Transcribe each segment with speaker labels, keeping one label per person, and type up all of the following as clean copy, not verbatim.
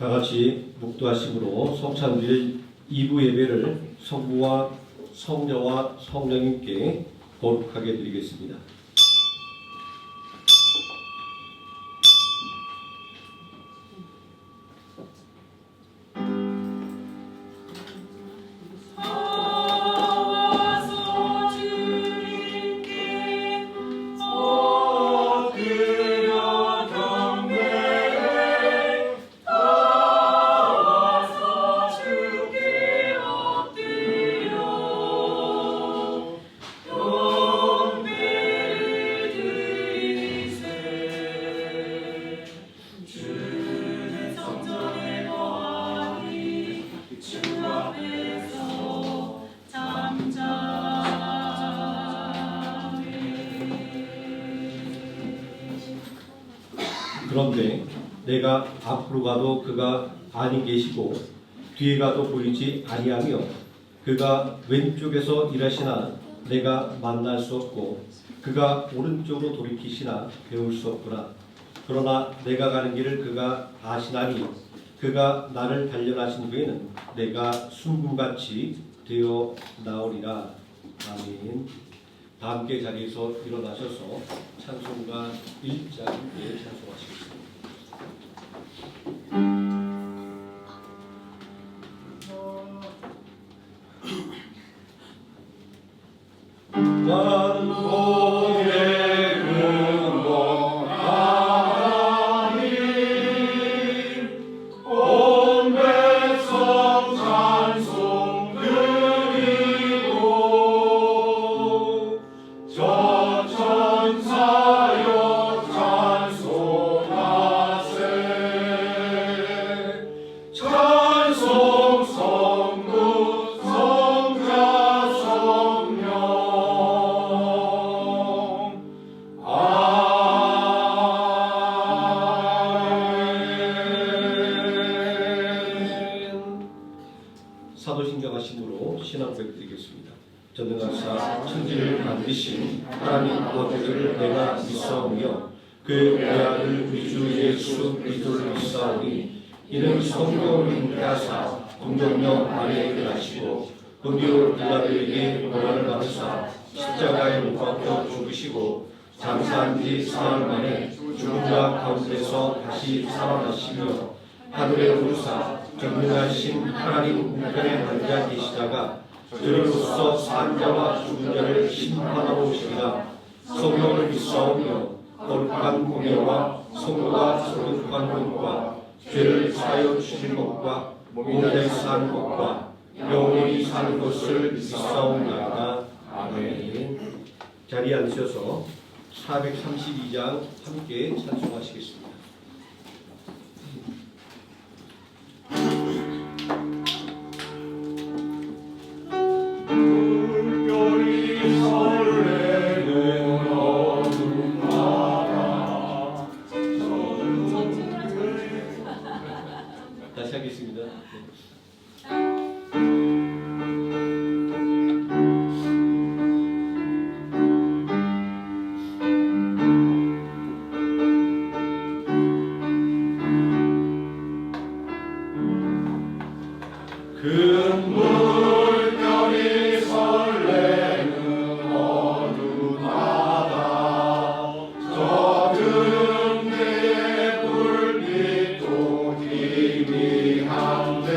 Speaker 1: 다 같이 묵도하심으로 성찬주일 2부 예배를 성부와 성자와 성령님께 거룩하게 드리겠습니다. 그런데 내가 앞으로 가도 그가 아니 계시고 뒤에 가도 보이지 아니하며 그가 왼쪽에서 일하시나 내가 만날 수 없고 그가 오른쪽으로 돌이키시나 배울 수 없구나. 그러나 내가 가는 길을 그가 아시나니 그가 나를 단련하신 후에는 내가 순금같이 되어 나오리라. 아멘. 다 함께 자리에서 일어나셔서 찬송가 1장 찬송하시겠습니다. 사도신경하심으로 신앙 고백드리겠습니다. 전능하사 천지를 만드신 하나님 아버지를 내가 믿사오며 그 외아들 우리 주 예수 그리스도를 믿사오니 이는 성령을 인도하사 동정녀 마리아에게 나시고 본디오 빌라도에게 고난을 받으사 십자가에 못 박혀 죽으시고 장사한 지 사흘 만에 죽은 자 가운데서 다시 살아나시며 하늘에 오르사 전능하신 하나님 우편에 앉아 계시다가 저리로서 산 자와 죽은 자를 심판하러 오시리라. 성령을 믿사오며 거룩한 공예와 성도가 소득한 것과 죄를 사하여 주신 것과 몸에 사는 것과 영원히 사는 것을 믿사옵나이다. 아멘. 자리에 앉으셔서 432장 함께 찬송하시겠습니다. 다시 하겠습니다.
Speaker 2: 물결이 설레는 어두운 바다 저등 내 불빛도 희미한데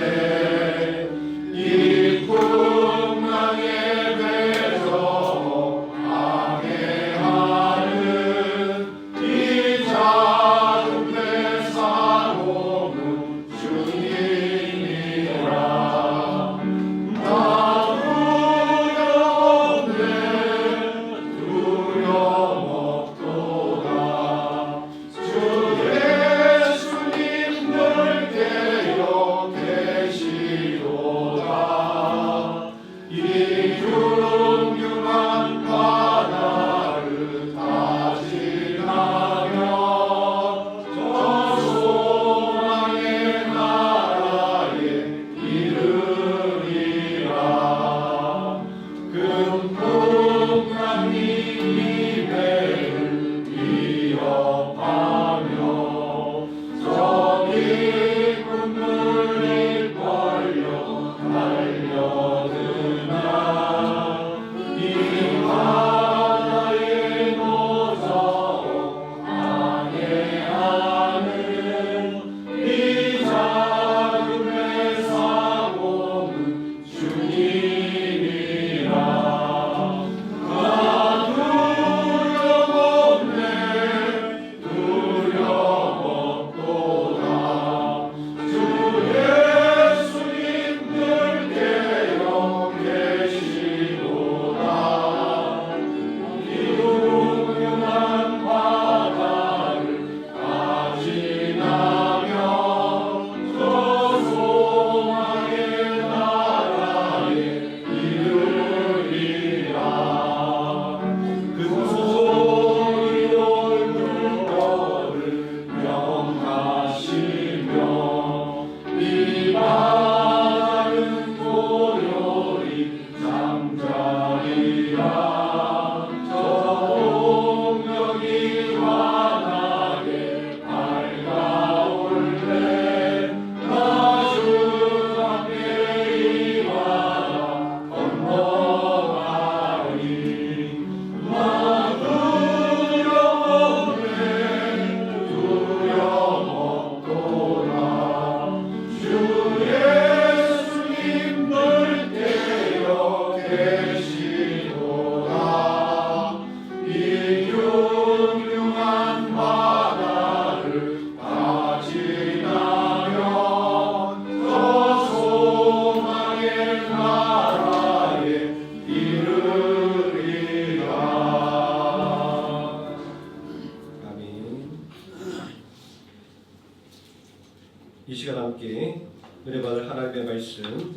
Speaker 1: 이 시간 함께 은혜 받을 하나님의 말씀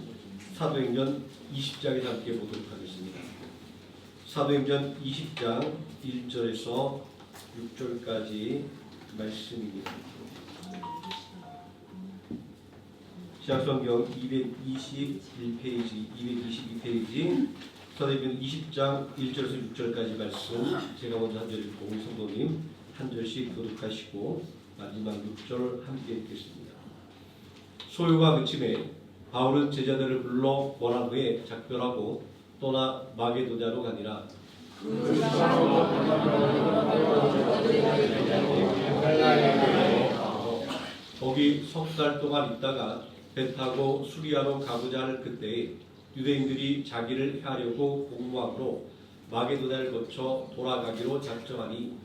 Speaker 1: 사도행전 20장에서 함께 보도록 하겠습니다. 사도행전 20장 1절에서 6절까지 말씀입니다. 신약성경 221페이지, 222페이지 사도행전 20장 1절에서 6절까지 말씀 제가 먼저 한 절 읽고 성도님 한 절씩 교독하시고 마지막 6절 함께 읽겠습니다. 소요가 그침에 바울은 제자들을 불러 모란 후에 작별하고 떠나 마게도냐로 가니라. 거기 석 달 동안 있다가 배 타고 수리아로 가고자 할 그때에 유대인들이 자기를 해하려고 공모함으로 마게도냐를 거쳐 돌아가기로 작정하니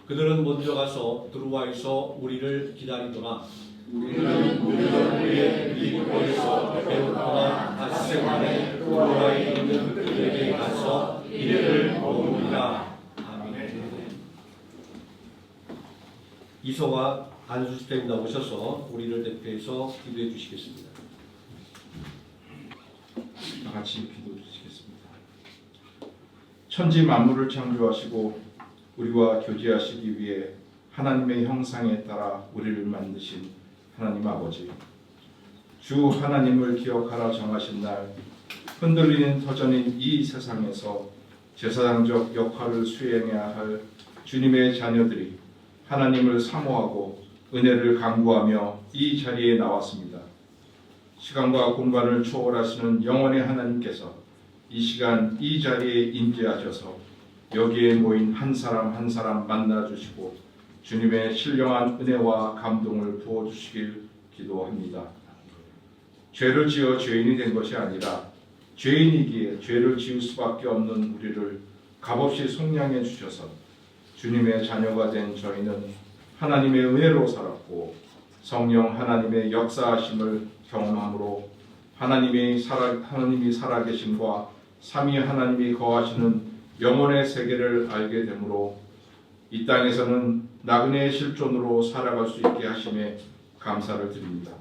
Speaker 1: 그들은 먼저 가서 드로아에서 우리를 기다리더라. 우리는 우리의 미국에서 배로 떠나 닷새만에 드로아에 있는 그들에게 가서 이를 모읍니다. 아멘. 이서와 안수스님 나오셔서 우리를 대표해서 기도해 주시겠습니다.
Speaker 2: 다 같이 기도해 주시겠습니다. 천지 만물을 창조하시고 우리와 교제하시기 위해 하나님의 형상에 따라 우리를 만드신 하나님 아버지, 주 하나님을 기억하라 정하신 날 흔들리는 터전인 이 세상에서 제사장적 역할을 수행해야 할 주님의 자녀들이 하나님을 사모하고 은혜를 간구하며 이 자리에 나왔습니다. 시간과 공간을 초월하시는 영원의 하나님께서 이 시간 이 자리에 임재하셔서 여기에 모인 한 사람 한 사람 만나주시고 주님의 신령한 은혜와 감동을 부어주시길 기도합니다. 죄를 지어 죄인이 된 것이 아니라 죄인이기에 죄를 지을 수밖에 없는 우리를 값없이 속량해 주셔서 주님의 자녀가 된 저희는 하나님의 은혜로 살았고 성령 하나님의 역사하심을 경험함으로 하나님이 살아계심과 삼위 하나님이 거하시는 영혼의 세계를 알게 되므로 이 땅에서는 나그네의 실존으로 살아갈 수 있게 하심에 감사를 드립니다.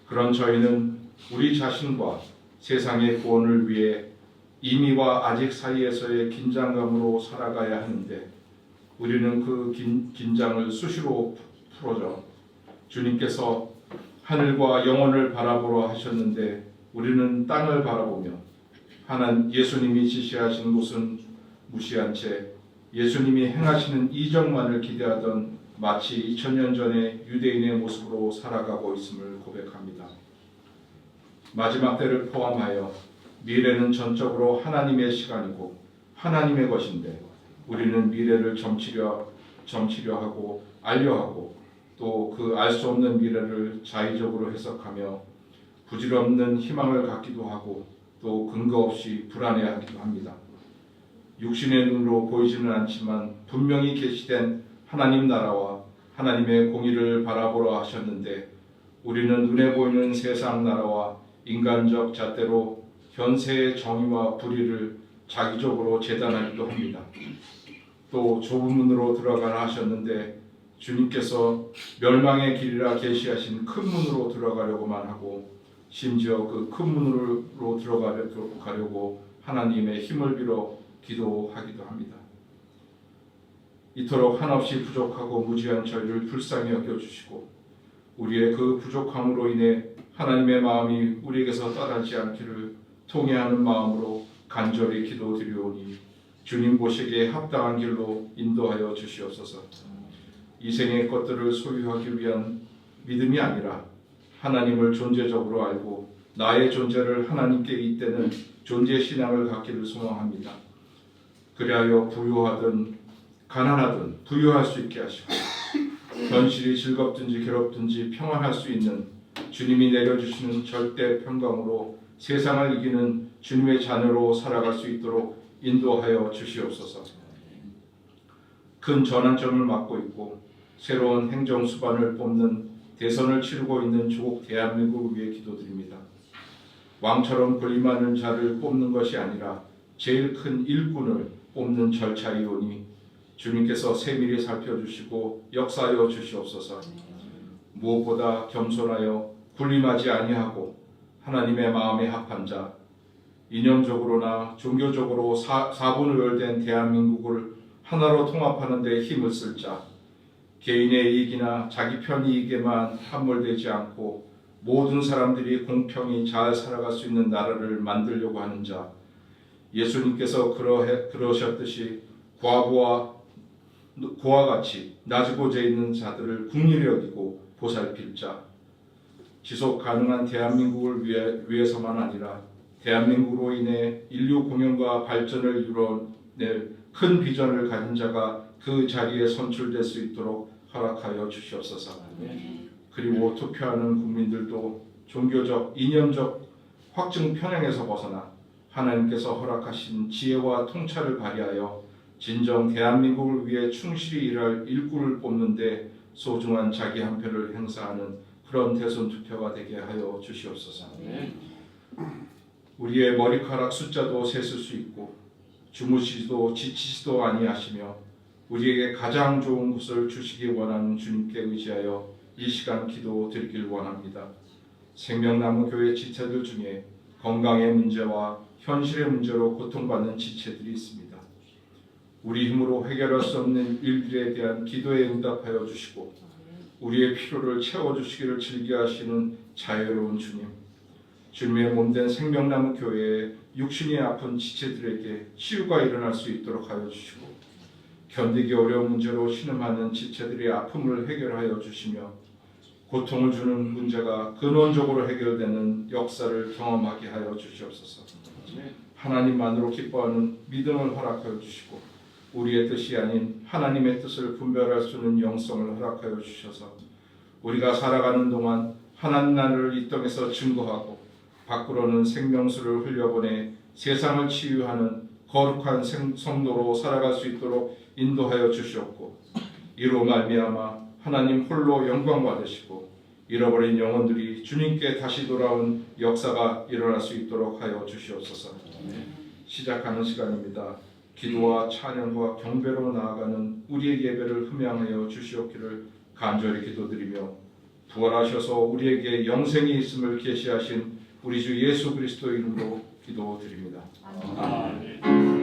Speaker 2: 그런 저희는 우리 자신과 세상의 구원을 위해 이미와 아직 사이에서의 긴장감으로 살아가야 하는데 우리는 그 긴장을 수시로 풀어줘 주님께서 하늘과 영혼을 바라보러 하셨는데 우리는 땅을 바라보며 예수님이 지시하신 곳은 무시한 채 예수님이 행하시는 이적만을 기대하던 마치 2000년 전의 유대인의 모습으로 살아가고 있음을 고백합니다. 마지막 때를 포함하여 미래는 전적으로 하나님의 시간이고 하나님의 것인데 우리는 미래를 점치려 하고 알려 하고 또 그 알 수 없는 미래를 자의적으로 해석하며 부질없는 희망을 갖기도 하고 또 근거 없이 불안해하기도 합니다. 육신의 눈으로 보이지는 않지만 분명히 계시된 하나님 나라와 하나님의 공의를 바라보러 하셨는데 우리는 눈에 보이는 세상 나라와 인간적 잣대로 현세의 정의와 불의를 자기적으로 재단하기도 합니다. 또 좁은 문으로 들어가라 하셨는데 주님께서 멸망의 길이라 계시하신 큰 문으로 들어가려고만 하고 심지어 그 큰 문으로 들어가려고 하나님의 힘을 빌어 기도하기도 합니다. 이토록 한없이 부족하고 무지한 저희를 불쌍히 여겨주시고 우리의 그 부족함으로 인해 하나님의 마음이 우리에게서 떠나지 않기를 통회하는 마음으로 간절히 기도드리오니 주님 보시기에 합당한 길로 인도하여 주시옵소서. 이 생의 것들을 소유하기 위한 믿음이 아니라 하나님을 존재적으로 알고 나의 존재를 하나님께 잇대는 존재 신앙을 갖기를 소망합니다. 그리하여 부유하든 가난하든 부유할 수 있게 하시고 현실이 즐겁든지 괴롭든지 평안할 수 있는 주님이 내려주시는 절대 평강으로 세상을 이기는 주님의 자녀로 살아갈 수 있도록 인도하여 주시옵소서. 큰 전환점을 맞고 있고 새로운 행정 수반을 뽑는 대선을 치르고 있는 조국 대한민국을 위해 기도드립니다. 왕처럼 권리 많은 자를 뽑는 것이 아니라 제일 큰 일꾼을 뽑는 절차이오니 주님께서 세밀히 살펴주시고 역사하여 주시옵소서. 무엇보다 겸손하여 군림하지 아니하고 하나님의 마음에 합한 자, 이념적으로나 종교적으로 사분우열된 대한민국을 하나로 통합하는 데 힘을 쓸 자, 개인의 이익이나 자기 편이익에만 함몰되지 않고 모든 사람들이 공평히 잘 살아갈 수 있는 나라를 만들려고 하는 자, 예수님께서 그러셨듯이 고아와 같이 낮이고자 있는 자들을 국리를 여기고 보살필 자, 지속 가능한 대한민국을 위해서만 아니라 대한민국으로 인해 인류 공연과 발전을 이뤄낼 큰 비전을 가진 자가 그 자리에 선출될 수 있도록 허락하여 주시옵소서. 그리고 투표하는 국민들도 종교적, 이념적 확증 편향에서 벗어나 하나님께서 허락하신 지혜와 통찰을 발휘하여 진정 대한민국을 위해 충실히 일할 일꾼을 뽑는 데 소중한 자기 한 표를 행사하는 그런 대선 투표가 되게 하여 주시옵소서. 우리의 머리카락 숫자도 셌을 수 있고 주무시지도 지치지도 아니하시며 우리에게 가장 좋은 것을 주시기 원하는 주님께 의지하여 이 시간 기도 드리길 원합니다. 생명나무 교회 지체들 중에 건강의 문제와 현실의 문제로 고통받는 지체들이 있습니다. 우리 힘으로 해결할 수 없는 일들에 대한 기도에 응답하여 주시고 우리의 필요를 채워주시기를 즐겨하시는 자유로운 주님, 주님의 몸된 생명나무 교회에 육신이 아픈 지체들에게 치유가 일어날 수 있도록 하여 주시고 견디기 어려운 문제로 신음하는 지체들의 아픔을 해결하여 주시며 고통을 주는 문제가 근원적으로 해결되는 역사를 경험하게 하여 주시옵소서. 하나님만으로 기뻐하는 믿음을 허락하여 주시고 우리의 뜻이 아닌 하나님의 뜻을 분별할 수 있는 영성을 허락하여 주셔서 우리가 살아가는 동안 하나님 나라를 이 땅에서 증거하고 밖으로는 생명수를 흘려보내 세상을 치유하는 거룩한 성도로 살아갈 수 있도록 인도하여 주시옵고 이로 말미암아 하나님 홀로 영광 받으시고 잃어버린 영혼들이 주님께 다시 돌아온 역사가 일어날 수 있도록 하여 주시옵소서. 시작하는 시간입니다. 기도와 찬양과 경배로 나아가는 우리의 예배를 흠양하여 주시옵기를 간절히 기도드리며 부활하셔서 우리에게 영생이 있음을 계시하신 우리 주 예수 그리스도 이름으로 기도드립니다. 아멘.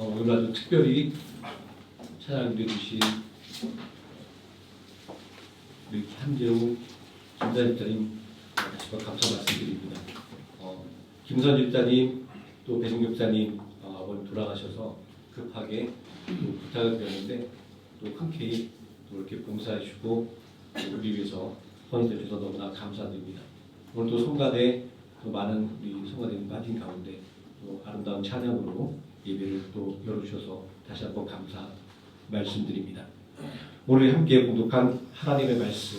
Speaker 1: 오늘 아주 특별히 찬양해 주신 우리 한재우 김사집사님 다시 한번 감사 말씀드립니다. 김선 집사님 또 배승 집사님 아버님 돌아가셔서 급하게 또 부탁을 드렸는데 또 흔쾌히 또 이렇게 봉사해주고 우리 위해서 헌신해 주셔서 너무나 감사드립니다. 오늘 또 성가대 또 많은 우리 성가대님 빠진 가운데 또 아름다운 찬양으로 예배를 또 열어주셔서 다시 한번 감사 말씀드립니다. 오늘 함께 공독한 하나님의 말씀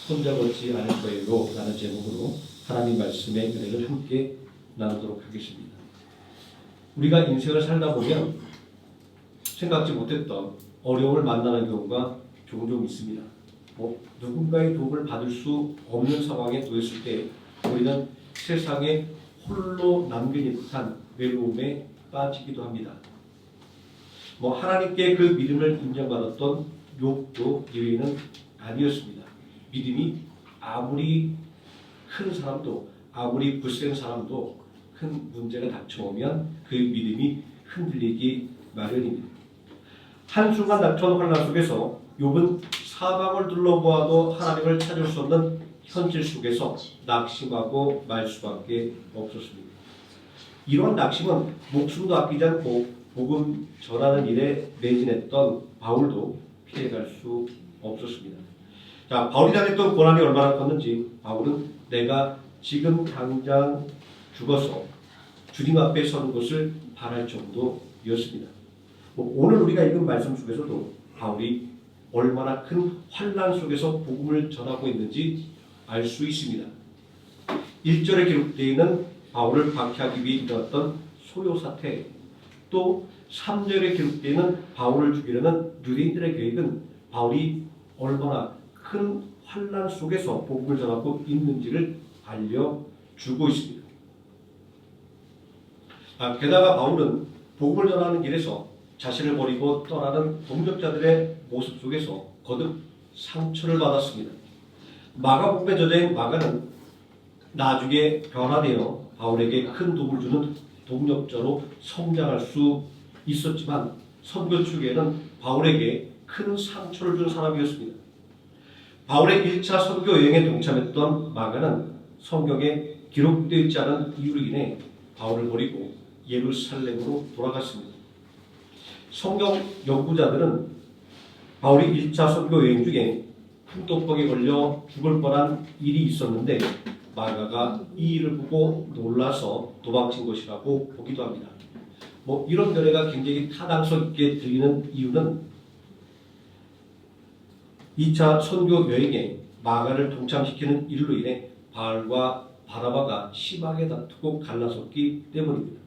Speaker 1: 혼자 걷지 않을 거예요 라는 제목으로 하나님 말씀의 은혜를 함께 나누도록 하겠습니다. 우리가 인생을 살다 보면 생각지 못했던 어려움을 만나는 경우가 종종 있습니다. 누군가의 도움을 받을 수 없는 상황에 놓였을 때 우리는 세상에 홀로 남겨진 듯한 외로움에 빠지기도 합니다. 하나님께 그 믿음을 인정받았던 욥도 예외는 아니었습니다. 믿음이 아무리 큰 사람도 아무리 불센 사람도 큰 문제가 닥쳐오면 그 믿음이 흔들리기 마련입니다. 한순간 닥쳐온 환난 속에서 욥은 사방을 둘러보아도 하나님을 찾을 수 없는 현실 속에서 낙심하고 말 수밖에 없었습니다. 이런 낙심은 목숨도 아끼지 않고 복음 전하는 일에 매진했던 바울도 피해갈 수 없었습니다. 자, 바울이 당했던 고난이 얼마나 컸는지 바울은 내가 지금 당장 죽어서 주님 앞에 서는 것을 바랄 정도였습니다. 오늘 우리가 읽은 말씀 속에서도 바울이 얼마나 큰 환난 속에서 복음을 전하고 있는지 알 수 있습니다. 1절에 기록되어 있는 바울을 박해하기 위해 일어났던 소요 사태, 또 3절에 기록되어 있는 바울을 죽이려는 유대인들의 계획은 바울이 얼마나 큰 환난 속에서 복음을 전하고 있는지를 알려주고 있습니다. 게다가 바울은 복음을 전하는 길에서 자신을 버리고 떠나는 동역자들의 모습 속에서 거듭 상처를 받았습니다. 마가복음에 저자인 마가는 나중에 변화되어 바울에게 큰 도움을 주는 동역자로 성장할 수 있었지만 선교 초기에는 바울에게 큰 상처를 준 사람이었습니다. 바울의 1차 선교 여행에 동참했던 마가는 성경에 기록되어 있지 않은 이유로 인해 바울을 버리고 예루살렘으로 돌아갔습니다. 성경 연구자들은 바울이 1차 선교 여행 중에 풍토병에 걸려 죽을 뻔한 일이 있었는데 마가가 이 일을 보고 놀라서 도망친 것이라고 보기도 합니다. 이런 견해가 굉장히 타당성 있게 들리는 이유는 2차 선교 여행에 마가를 동참시키는 일로 인해 바울과 바나바가 심하게 다투고 갈라섰기 때문입니다.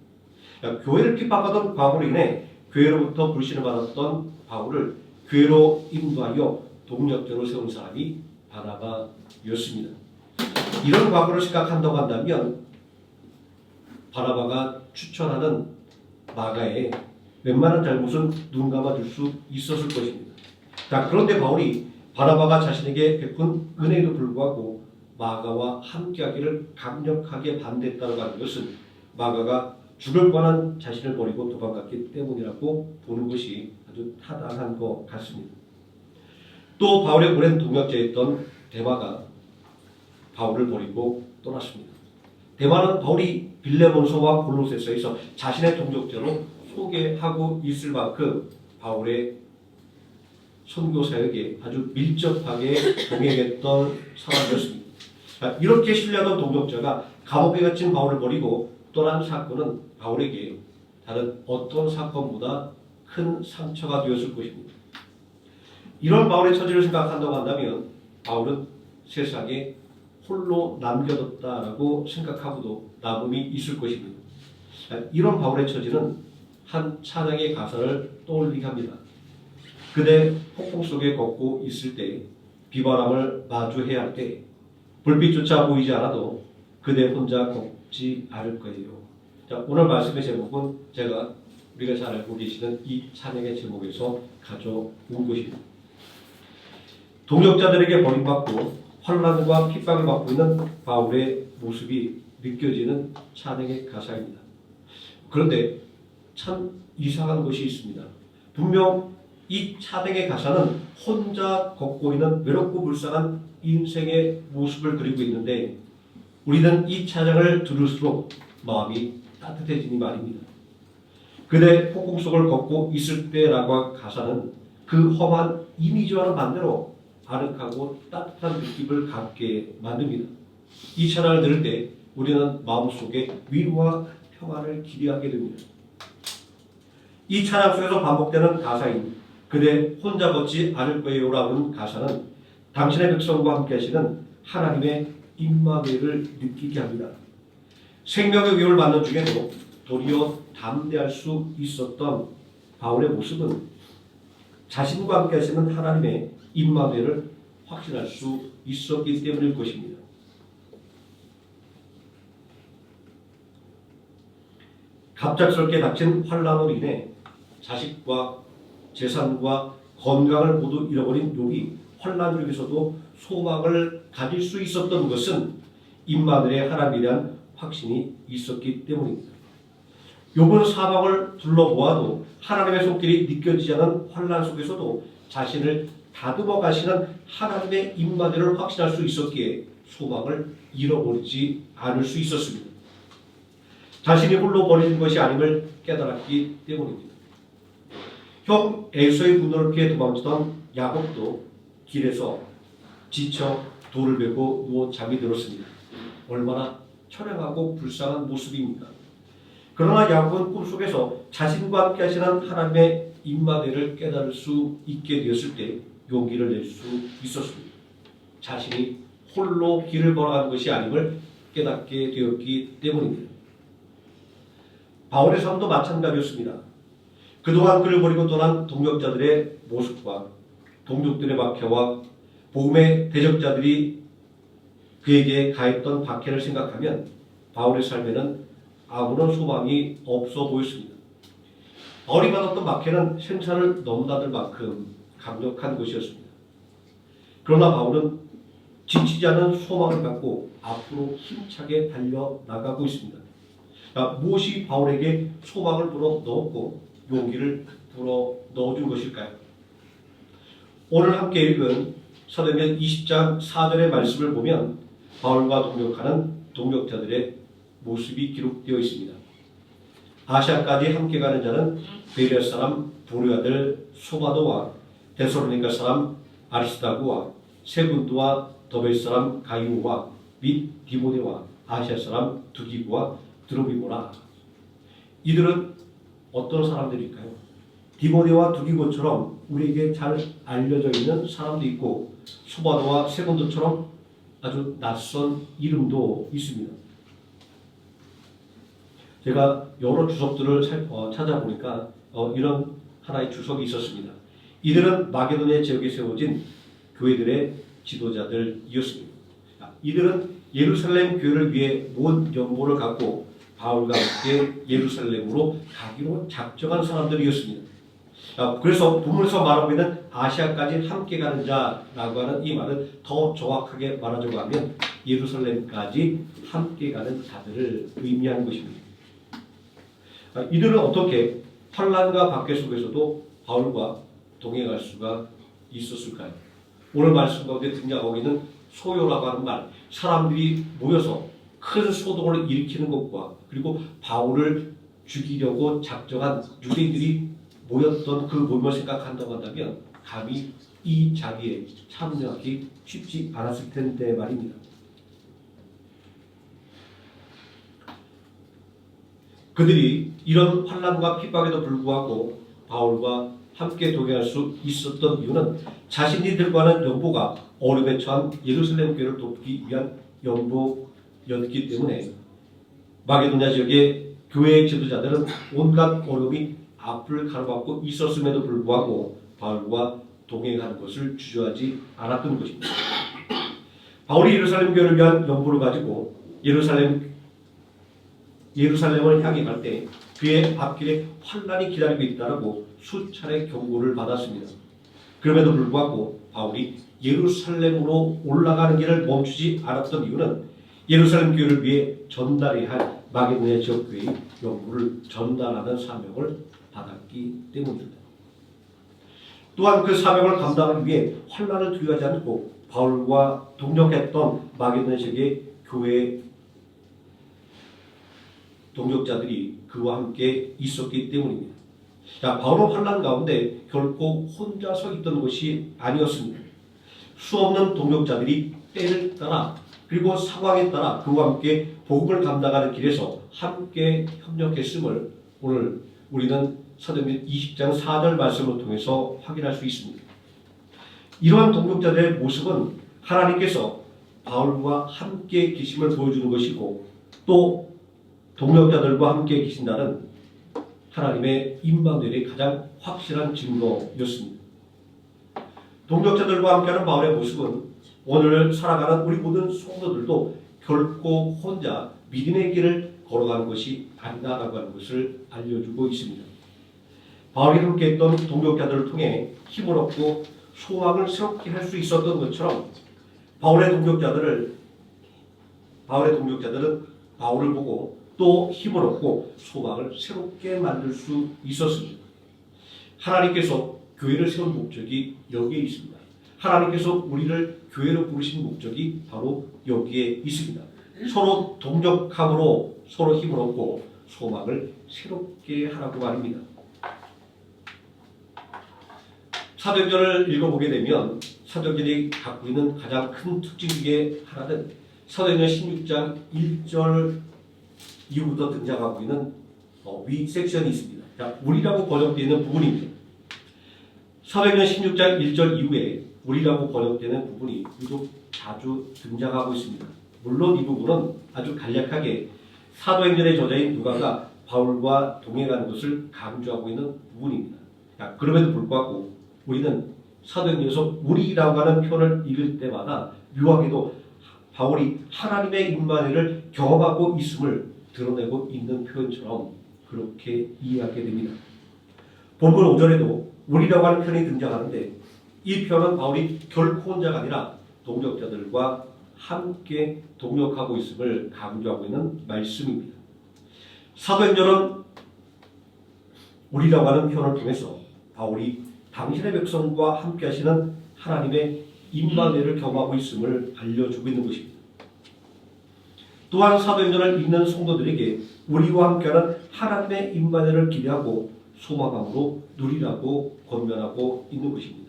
Speaker 1: 교회를 핍박하던 바울로 인해 교회로부터 불신을 받았던 바울을 교회로 인도하여 동력자로 세운 사람이 바나바였습니다. 이런 과거를 생각한다고 한다면 바나바가 추천하는 마가의 웬만한 잘못은 눈 감아줄 수 있었을 것입니다. 그런데 바울이 바나바가 자신에게 베푼 은혜에도 불구하고 마가와 함께하기를 강력하게 반대했다고 하는 것은 마가가 죽을 뻔한 자신을 버리고 도망갔기 때문이라고 보는 것이 아주 타당한 것 같습니다. 또 바울의 오랜 동역자였던 데마가 바울을 버리고 떠났습니다. 데마는 바울이 빌레몬서와 골로새서에서 자신의 동역자로 소개하고 있을 만큼 바울의 선교 사역에 아주 밀접하게 동행했던 사람이었습니다. 이렇게 신뢰하던 동역자가 감옥에 갇힌 바울을 버리고 떠난 사건은 바울에게 다른 어떤 사건보다 큰 상처가 되었을 것입니다. 이런 바울의 처지를 생각한다고 한다면 바울은 세상에 홀로 남겨뒀다라고 생각하고도 남음이 있을 것입니다. 이런 바울의 처지는 한 찬양의 가사를 떠올리게 합니다. 그대 폭풍 속에 걷고 있을 때 비바람을 마주해야 할 때 불빛조차 보이지 않아도 그대 혼자 걷지 않을 거예요. 오늘 말씀의 제목은 우리가 잘 알고 계시는 이 찬양의 제목에서 가져온 것입니다. 동역자들에게 버림받고 환난과 핍박을 받고 있는 바울의 모습이 느껴지는 찬양의 가사입니다. 그런데 참 이상한 것이 있습니다. 분명 이 차등의 가사는 혼자 걷고 있는 외롭고 불쌍한 인생의 모습을 그리고 있는데 우리는 이 찬양을 들을수록 마음이 따뜻해지니 말입니다. 그대 폭풍 속을 걷고 있을 때라고 가사는 그 험한 이미지와는 반대로 아늑하고 따뜻한 느낌을 갖게 만듭니다. 이 찬양을 들을 때 우리는 마음속에 위로와 평안을 기대하게 됩니다. 이 찬양 속에서 반복되는 가사인 그대 혼자 걷지 않을 거예요라는 가사는 당신의 백성과 함께 하시는 하나님의 임마누엘을 느끼게 합니다. 생명의 위협을 받는 중에도 도리어 담대할 수 있었던 바울의 모습은 자신과 함께 하시는 하나님의 임마누엘을 확신할 수 있었기 때문일 것입니다. 갑작스럽게 닥친 환난으로 인해 자식과 재산과 건강을 모두 잃어버린 욥이 환난 중에서도 소망을 가질 수 있었던 것은 임마누엘의 하나님에 대한 확신이 있었기 때문입니다. 욥은 사방을 둘러보아도 하나님의 손길이 느껴지지 않은 환난 속에서도 자신을 다듬어 가시는 하나님의 임마누엘을 확신할 수 있었기에 소망을 잃어버리지 않을 수 있었습니다. 자신이 홀로 버려진 것이 아님을 깨달았기 때문입니다. 형 에서의 분노를 피해 도망치던 야곱도 길에서 지쳐 돌을 베고 누워 잠이 들었습니다. 얼마나 처량하고 불쌍한 모습입니까? 그러나 야곱은 꿈속에서 자신과 함께 하시는 하나님의 임마누엘을 깨달을 수 있게 되었을 때 용기를 낼 수 있었습니다. 자신이 홀로 길을 걸어가는 것이 아님을 깨닫게 되었기 때문입니다. 바울의 삶도 마찬가지였습니다. 그동안 그를 버리고 떠난 동역자들의 모습과 동족들의 박해와 복음의 대적자들이 그에게 가했던 박해를 생각하면 바울의 삶에는 아무런 소망이 없어 보였습니다. 바울이 받았던 박해는 생사를 넘나들 만큼 강력한 것이었습니다. 그러나 바울은 지치지 않은 소망을 갖고 앞으로 힘차게 달려나가고 있습니다. 무엇이 바울에게 소망을 불어넣었고 용기를 불어넣어준 것일까요? 오늘 함께 읽은 사도행전 20장 4절의 말씀을 보면 바울과 동역하는 동역자들의 모습이 기록되어 있습니다. 아시아까지 함께 가는 자는 베레아 사람 보르 아들 소바도와 데살로니가 사람 아리스다고와 세군도와 더베 사람 가이오와 및 디모데와 아시아 사람 두기고와 드로비모라. 이들은 어떤 사람들일까요? 디모데와 두기고처럼 우리에게 잘 알려져 있는 사람도 있고 소바도와 세군도처럼 아주 낯선 이름도 있습니다. 제가 여러 주석들을 찾아보니까 이런 하나의 주석이 있었습니다. 이들은 마게도니아 지역에 세워진 교회들의 지도자들이었습니다. 이들은 예루살렘 교회를 위해 모은 연보를 갖고 바울과 함께 예루살렘으로 가기로 작정한 사람들이었습니다. 그래서 본문에서 말하고 있는 아시아까지 함께 가는 자라고 하는 이 말은 더 정확하게 말하자고 하면 예루살렘까지 함께 가는 자들을 의미하는 것입니다. 이들은 어떻게 환난과 박해 속에서도 바울과 동행할 수가 있었을까요? 오늘 말씀 가운데 등장하고 있는 소요라고 하는 말, 사람들이 모여서 큰 소동을 일으키는 것과 그리고 바울을 죽이려고 작정한 유대인들이 모였던 그 모임을 생각한다고 한다면 감히 이 자리에 참여하기 쉽지 않았을 텐데 말입니다. 그들이 이런 환난과 핍박에도 불구하고 바울과 함께 동행할 수 있었던 이유는 자신이 들고 가는 연보가 어려움에 처한 예루살렘 교회를 돕기 위한 연보였기 때문에 마게도냐 지역의 교회의 지도자들은 온갖 어려움이 앞을 가로막고 있었음에도 불구하고 바울과 동행하는 것을 주저하지 않았던 것입니다. 바울이 예루살렘 교회를 위한 연보를 가지고 예루살렘을 향해 갈 때 그의 앞길에 환난이 기다리고 있다라고 수차례 경고를 받았습니다. 그럼에도 불구하고 바울이 예루살렘으로 올라가는 길을 멈추지 않았던 이유는 예루살렘 교회를 위해 전달해야 할 마게도냐 지역교회의 연구를 전달하는 사명을 받았기 때문입니다. 또한 그 사명을 감당하기 위해 환난을 두려워하지 않고 바울과 동력했던 마게도냐 지역의 교회 동력자들이 그와 함께 있었기 때문입니다. 자, 바울은 환난 가운데 결코 혼자 서 있던 것이 아니었습니다. 수없는 동력자들이 때를 따라 그리고 상황에 따라 그와 함께 복음을 감당하는 길에서 함께 협력했음을 오늘 우리는 사도행전 20장 4절 말씀을 통해서 확인할 수 있습니다. 이러한 동력자들의 모습은 하나님께서 바울과 함께 계심을 보여주는 것이고 또 동력자들과 함께 계신다는 하나님의 임마누엘의 가장 확실한 증거였습니다. 동력자들과 함께하는 바울의 모습은 오늘 살아가는 우리 모든 성도들도 결코 혼자 믿음의 길을 걸어가는 것이 아니다라고 하는 것을 알려주고 있습니다. 바울이 함께했던 동력자들을 통해 힘을 얻고 소망을 새롭게 할 수 있었던 것처럼 바울의 동력자들은 바울을 보고 또 힘을 얻고 소망을 새롭게 만들 수 있었습니다. 하나님께서 교회를 세운 목적이 여기에 있습니다. 하나님께서 우리를 교회로 부르신 목적이 바로 여기에 있습니다. 서로 동력함으로 서로 힘을 얻고 소망을 새롭게 하라고 말입니다. 사도행전을 읽어보게 되면 사도행전이 갖고 있는 가장 큰 특징 중에 하나는 사도행전 16장 1절 이후부터 등장하고 있는 위 섹션이 있습니다. 자, 우리라고 번역되어 있는 부분입니다. 사도행전 16장 1절 이후에 우리라고 번역되는 부분이 유독 자주 등장하고 있습니다. 물론 이 부분은 아주 간략하게 사도행전의 저자인 누가가 바울과 동행하는 것을 강조하고 있는 부분입니다. 자, 그럼에도 불구하고 우리는 사도행전에서 우리라고 하는 표현을 읽을 때마다 묘하게도 바울이 하나님의 임마누엘을 경험하고 있음을 드러내고 있는 표현처럼 그렇게 이해하게 됩니다. 본문 5절에도 우리라고 하는 표현이 등장하는데 이 표현은 바울이 결코 혼자가 아니라 동력자들과 함께 동력하고 있음을 강조하고 있는 말씀입니다. 사도행전은 우리라고 하는 표현을 통해서 바울이 당신의 백성과 함께 하시는 하나님의 임마누엘을 경험하고 있음을 알려주고 있는 것입니다. 또한 사도행전을 읽는 성도들에게 우리와 함께하는 하나님의 임마누엘을 기대하고 소망함으로 누리라고 권면하고 있는 것입니다.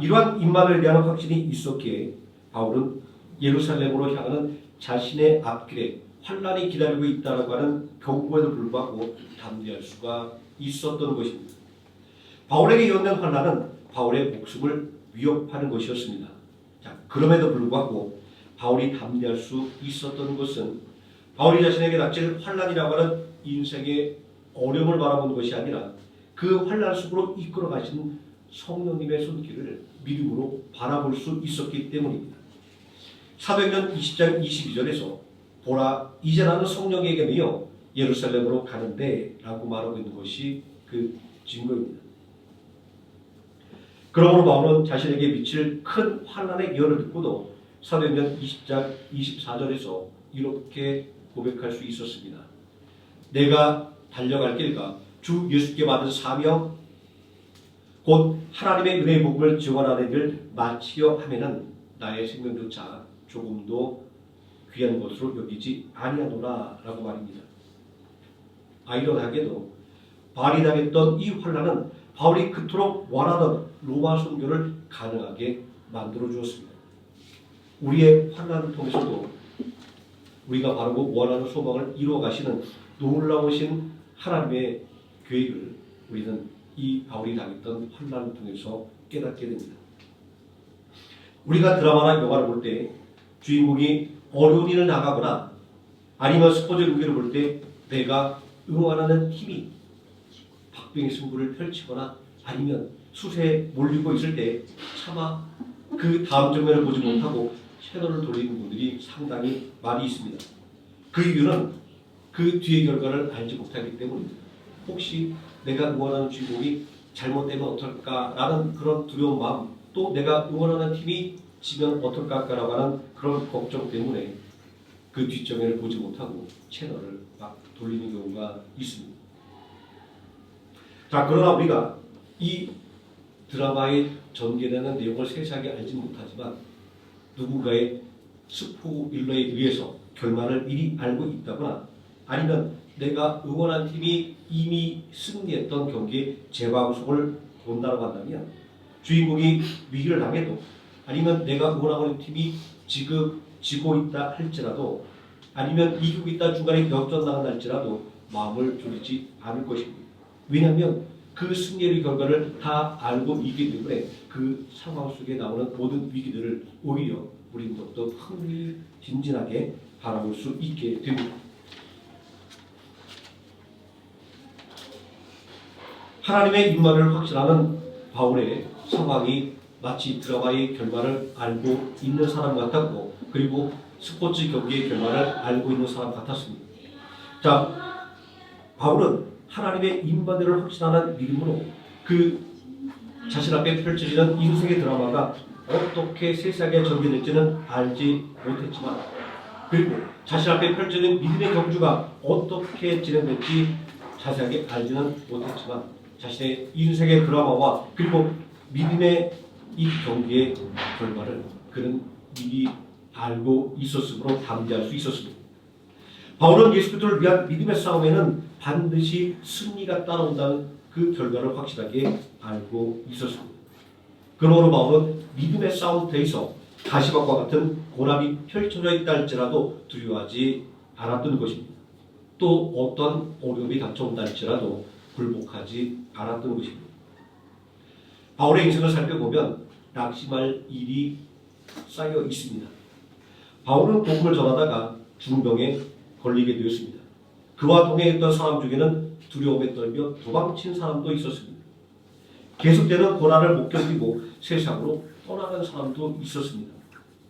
Speaker 1: 이러한 임마누엘에 대한 확신이 있었기에 바울은 예루살렘으로 향하는 자신의 앞길에 환난이 기다리고 있다고 하는 경고에도 불구하고 담대할 수가 있었던 것입니다. 바울에게 일어난 환난은 바울의 목숨을 위협하는 것이었습니다. 자, 그럼에도 불구하고 바울이 담대할 수 있었던 것은 바울이 자신에게 닥칠 환난이라고 하는 인생의 어려움을 바라보는 것이 아니라 그 환난 속으로 이끌어 가신 성령님의 손길을 믿음으로 바라볼 수 있었기 때문입니다. 사도행전 20장 22절에서 보라 이제 나는 성령에게 매여 예루살렘으로 가는데 라고 말하고 있는 것이 그 증거입니다. 그러므로 바울은 자신에게 미칠 큰 환난의 예언을 듣고도 사도행전 20장 24절에서 이렇게 고백할 수 있었습니다. 내가 달려갈 길과 주 예수께 받은 사명 곧 하나님의 은혜의 복음을 증언하는 일을 마치려 하면은 나의 생명조차 조금도 귀한 것으로 여기지 아니하노라 라고 말입니다. 아이러니하게도 바울이 당했던 이 환난은 바울이 그토록 원하던 로마 선교를 가능하게 만들어 주었습니다. 우리의 환난을 통해서도 우리가 바라고 원하는 소망을 이루어 가시는 놀라우신 하나님의 계획을 우리는 이 바울이 당했던 환난을 통해서 깨닫게 됩니다. 우리가 드라마나 영화를 볼 때 주인공이 어려운 일을 나가거나 아니면 스포츠 경기를 볼 때 내가 응원하는 팀이 박빙의 승부를 펼치거나 아니면 수세에 몰리고 있을 때 차마 그 다음 장면을 보지 못하고 채널을 돌리는 분들이 상당히 많이 있습니다. 그 이유는 그 뒤의 결과를 알지 못하기 때문입니다. 혹시 내가 응원하는 주인공이 잘못되면 어떨까라는 그런 두려운 마음, 또 내가 응원하는 팀이 지면 어떨까라고 하는 그런 걱정 때문에 그 뒷정면을 보지 못하고 채널을 막 돌리는 경우가 있습니다. 자, 그러나 우리가 이 드라마에 전개되는 내용을 세세하게 알지는 못하지만 누군가의 스포일러에 의해서 결말을 미리 알고 있다거나 아니면 내가 응원한 팀이 이미 승리했던 경기의 재방송을 본다고 한다면 주인공이 위기를 당해도 아니면 내가 응원하고 있는 팀이 지금 지고 있다 할지라도 아니면 이기고 있다 중간에 역전당한다 할지라도 마음을 졸이지 않을 것입니다. 왜냐하면 그 승리의 결과를 다 알고 있기 때문에 그 상황 속에 나오는 모든 위기들을 오히려 우리는 더욱더 흥미진진하게 바라볼 수 있게 됩니다. 하나님의 임마를 확신하는 바울의 상황이 마치 드라마의 결말을 알고 있는 사람 같았고 그리고 스포츠 경기의 결말을 알고 있는 사람 같았습니다. 자, 바울은 하나님의 임마를 확신하는 믿음으로 그 자신 앞에 펼쳐지는 인생의 드라마가 어떻게 세상에 전개될지는 알지 못했지만 그리고 자신 앞에 펼쳐진 믿음의 경주가 어떻게 진행될지 자세하게 알지는 못했지만 자신의 인생의 드라마와 그리고 믿음의 이 경기의 결과를 그는 미리 알고 있었으므로 담대할 수 있었습니다. 바울은 예수 그리스도를 위한 믿음의 싸움에는 반드시 승리가 따라온다는 그 결과를 확실하게 알고 있었습니다. 그러므로 바울은 믿음의 싸움터에서 가시밭과 같은 고난이 펼쳐져 있다 할지라도 두려워하지 않았던 것입니다. 또 어떤 어려움이 닥쳐온다 할지라도 굴복하지 않았던 것입니다. 바울의 인생을 살펴보면 낙심할 일이 쌓여 있습니다. 바울은 복음을 전하다가 중병에 걸리게 되었습니다. 그와 동행했던 사람 중에는 두려움에 떨며 도망친 사람도 있었습니다. 계속되는 고난을 못 견디고 세상으로 떠나는 사람도 있었습니다.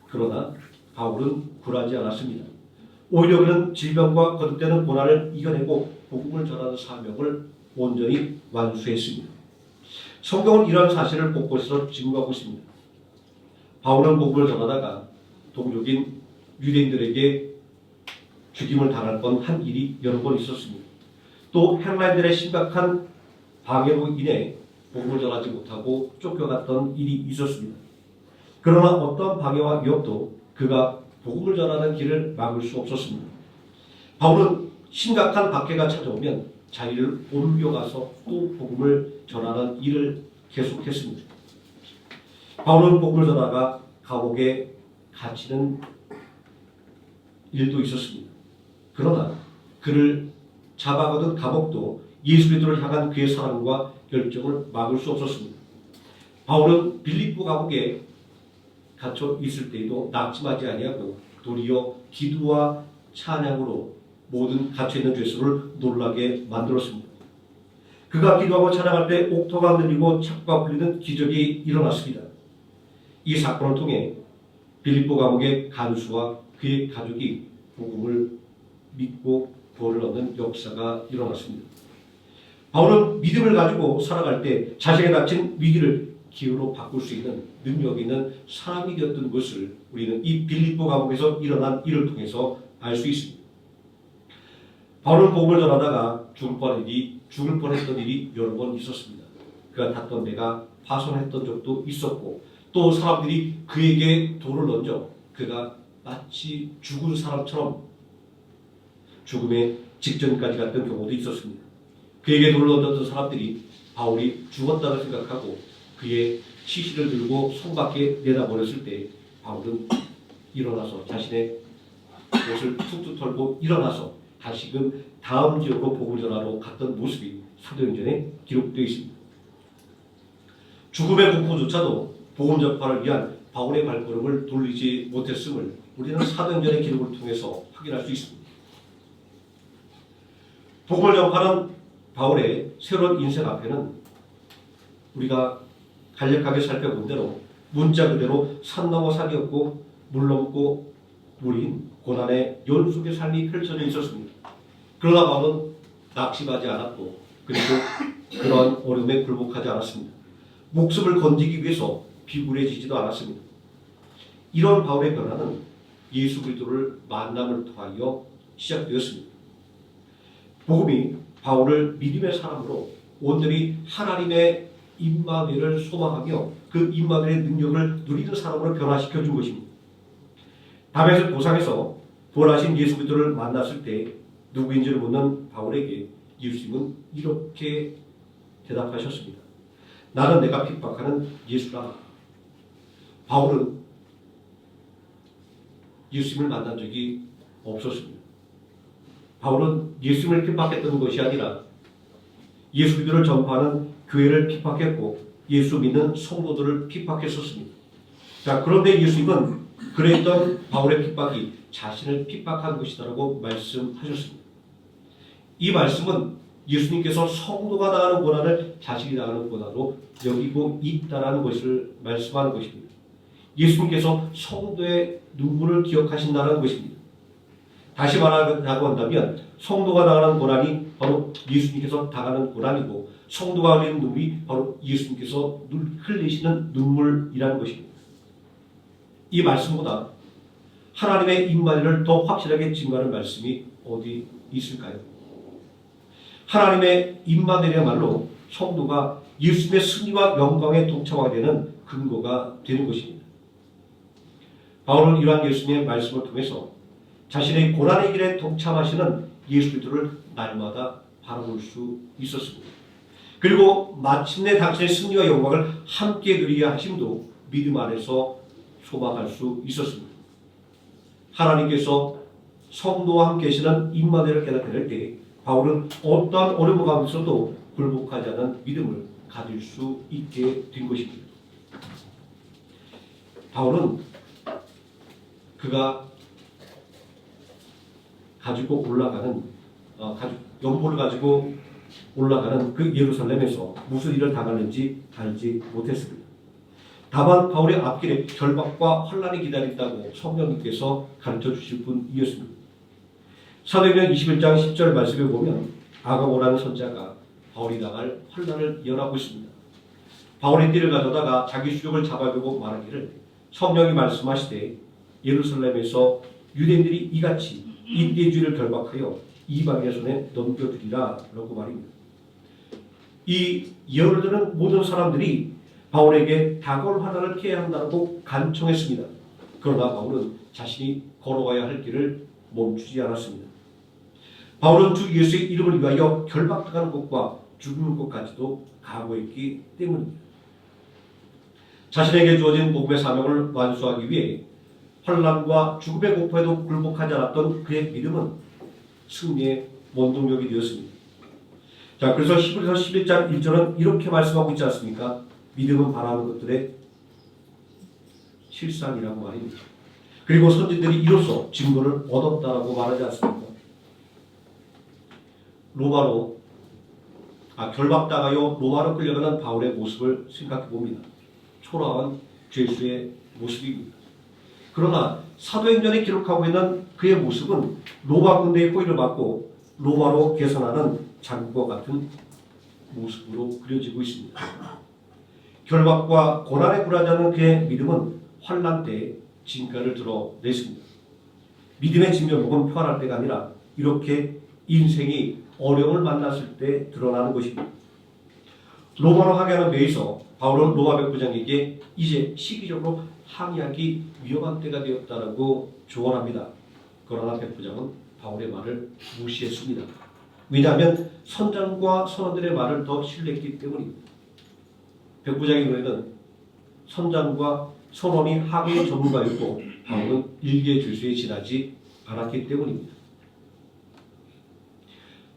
Speaker 1: 그러나 바울은 굴하지 않았습니다. 오히려 그는 질병과 거듭되는 고난을 이겨내고 복음을 전하는 사명을 온전히 완수했습니다. 성경은 이러한 사실을 곳곳에서 증거하고 있습니다. 바울은 복음을 전하다가 동족인 유대인들에게 죽임을 당할 뻔한 일이 여러 번 있었습니다. 또 헬라인들의 심각한 방해로 인해 복음을 전하지 못하고 쫓겨갔던 일이 있었습니다. 그러나 어떤 방해와 위협도 그가 복음을 전하는 길을 막을 수 없었습니다. 바울은 심각한 박해가 찾아오면 자리를 옮겨가서 또 복음을 전하는 일을 계속했습니다. 바울은 복음을 전하다가 감옥에 갇히는 일도 있었습니다. 그러나 그를 잡아가던 감옥도 예수 그리스도를 향한 그의 사랑과 열정을 막을 수 없었습니다. 바울은 빌립보 감옥에 갇혀 있을 때에도 낙심하지 아니하고 도리어 기도와 찬양으로 모든 갇혀 있는 죄수를 놀라게 만들었습니다. 그가 기도하고 찬양할 때 옥토가 흔들리고 창과 풀리는 기적이 일어났습니다. 이 사건을 통해 빌립보 감옥의 간수와 그의 가족이 복음을 믿고 구원을 얻는 역사가 일어났습니다. 바울은 믿음을 가지고 살아갈 때 자신에게 닥친 위기를 기회로 바꿀 수 있는 능력 있는 사람이 되었던 것을 우리는 이 빌립보 감옥에서 일어난 일을 통해서 알 수 있습니다. 바울은 복음을 전하다가 죽을 뻔했던 일이 여러 번 있었습니다. 그가 탔던 배가 파손했던 적도 있었고 또 사람들이 그에게 돌을 던져 그가 마치 죽은 사람처럼 죽음의 직전까지 갔던 경우도 있었습니다. 그에게 돌을 던졌던 사람들이 바울이 죽었다고 생각하고 그의 시신을 들고 성 밖에 내다버렸을 때 바울은 일어나서 자신의 옷을 툭툭 털고 일어나서 다시금 다음 지역으로 복음을 전하러 갔던 모습이 사도행전에 기록되어 있습니다. 죽음의 공포조차도 복음 전파를 위한 바울의 발걸음을 돌리지 못했음을 우리는 사도행전의 기록을 통해서 확인할 수 있습니다. 복음을 전파하는 바울의 새로운 인생 앞에는 우리가 간략하게 살펴본 대로 문자 그대로 산 넘어 산이었고 물 넘고 물인 고난의 연속의 삶이 펼쳐져 있었습니다. 그러나 바울은 낙심하지 않았고 그리고 그러한 어려움에 굴복하지 않았습니다. 목숨을 건지기 위해서 비굴해지지도 않았습니다. 이런 바울의 변화는 예수 그리스도를 만남을 통하여 시작되었습니다. 복음이 바울을 믿음의 사람으로 온전히 하나님의 임마누엘을 소망하며 그 임마누엘의 능력을 누리는 사람으로 변화시켜 준 것입니다. 담에색 도상에서 부활하신 예수 그리스도를 만났을 때 누구인지를 묻는 바울에게 예수님은 이렇게 대답하셨습니다. 나는 내가 핍박하는 예수라. 바울은 예수님을 만난 적이 없었습니다. 바울은 예수님을 핍박했던 것이 아니라 예수 그리스도를 전파하는 교회를 핍박했고 예수 믿는 성도들을 핍박했었습니다. 자, 그런데 예수님은 그랬던 바울의 핍박이 자신을 핍박한 것이다라고 말씀하셨습니다. 이 말씀은 예수님께서 성도가 당하는 고난을 자신이 당하는 고난으로 여기고 있다라는 것을 말씀하는 것입니다. 예수님께서 성도의 눈물을 기억하신다는 것입니다. 다시 말하자고 한다면 성도가 당하는 고난이 바로 예수님께서 당하는 고난이고 성도가 흘리는 눈물이 바로 예수님께서 흘리시는 눈물이라는 것입니다. 이 말씀보다 하나님의 임마누엘을 더 확실하게 증거하는 말씀이 어디 있을까요? 하나님의 임마누엘이야말로 성도가 예수님의 승리와 영광에 동참하게 되는 근거가 되는 것입니다. 바울은 이러한 예수님의 말씀을 통해서 자신의 고난의 길에 동참하시는 예수 그리스도를 날마다 바라볼 수 있었습니다. 그리고 마침내 당신의 승리와 영광을 함께 누리게 하심도 믿음 안에서 소망할 수 있었습니다. 하나님께서 성도와 함께 계시는 임마누엘을 깨닫게 될 때 바울은 어떠한 어려움 가운데서도 굴복하지 않은 믿음을 가질 수 있게 된 것입니다. 바울은 그가 가지고 올라가는 연보를 가지고 올라가는 그 예루살렘에서 무슨 일을 당하는지 알지 못했습니다. 다만 바울의 앞길에 결박과 환난이 기다린다고 성령님께서 가르쳐 주실 뿐이었습니다. 사도행전 21장 10절 말씀에 보면 아가보라는 선자가 바울이 당할 환난을 예언하고 있습니다. 바울의 띠를 가져다가 자기 수족을 잡아주고 말하기를 성령이 말씀하시되 예루살렘에서 유대인들이 이같이 인대주의를 결박하여 이방인의 손에 넘겨주리라 라고 말입니다. 이 예언을 듣는 모든 사람들이 바울에게 다가올 환난을 피해야 한다고 간청했습니다. 그러나 바울은 자신이 걸어가야 할 길을 멈추지 않았습니다. 바울은 주 예수의 이름을 위하여 결박당하는 것과 죽는 것까지도 각오했기 때문입니다. 자신에게 주어진 복음의 사명을 완수하기 위해 환난과 죽음의 공포에도 굴복하지 않았던 그의 믿음은 승리의 원동력이 되었습니다. 자, 그래서 히브리서 11장 1절은 이렇게 말씀하고 있지 않습니까? 믿음은 바라는 것들의 실상이라고 말입니다. 그리고 선지들이 이로써 증거를 얻었다라고 말하지 않습니까? 결박당하여 로마로 끌려가는 바울의 모습을 생각해 봅니다. 초라한 죄수의 모습입니다. 그러나 사도행전에 기록하고 있는 그의 모습은 로마 군대의 호위를 받고 로마로 개선하는 장군과 같은 모습으로 그려지고 있습니다. 결박과 고난에 굴하지 않는 그의 믿음은 환난 때에 진가를 드러냈습니다. 믿음의 진면목은 평안할 때가 아니라 이렇게 인생이 어려움을 만났을 때 드러나는 것입니다. 로마로 항해하는 배에서 바울은 로마 백부장에게 이제 시기적으로 항해하기 위험한 때가 되었다라고 조언합니다. 그러나 백부장은 바울의 말을 무시했습니다. 왜냐하면 선장과 선원들의 말을 더 신뢰했기 때문입니다. 백부장의 눈에는 선장과 선원이 항해 전문가였고 바울은 일개 죄수에 지나지 않았기 때문입니다.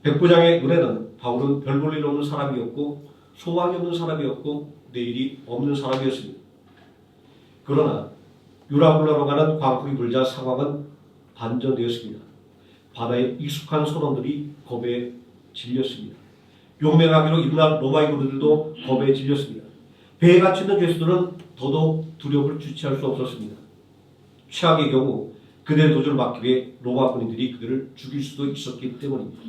Speaker 1: 백부장의 눈에는 바울은 별 볼 일 없는 사람이었고 소망이 없는 사람이었고 내일이 없는 사람이었습니다. 그러나 유라굴라로 가는 광풍이 불자 상황은 반전되었습니다. 바다에 익숙한 선원들이 겁에 질렸습니다. 용맹하기로 일어난 로마의 군대들도 겁에 질렸습니다. 배에 갇혀있는 죄수들은 더더욱 두려움을 주체할 수 없었습니다. 최악의 경우 그들의 도주를 막기 위해 로마 군인들이 그들을 죽일 수도 있었기 때문입니다.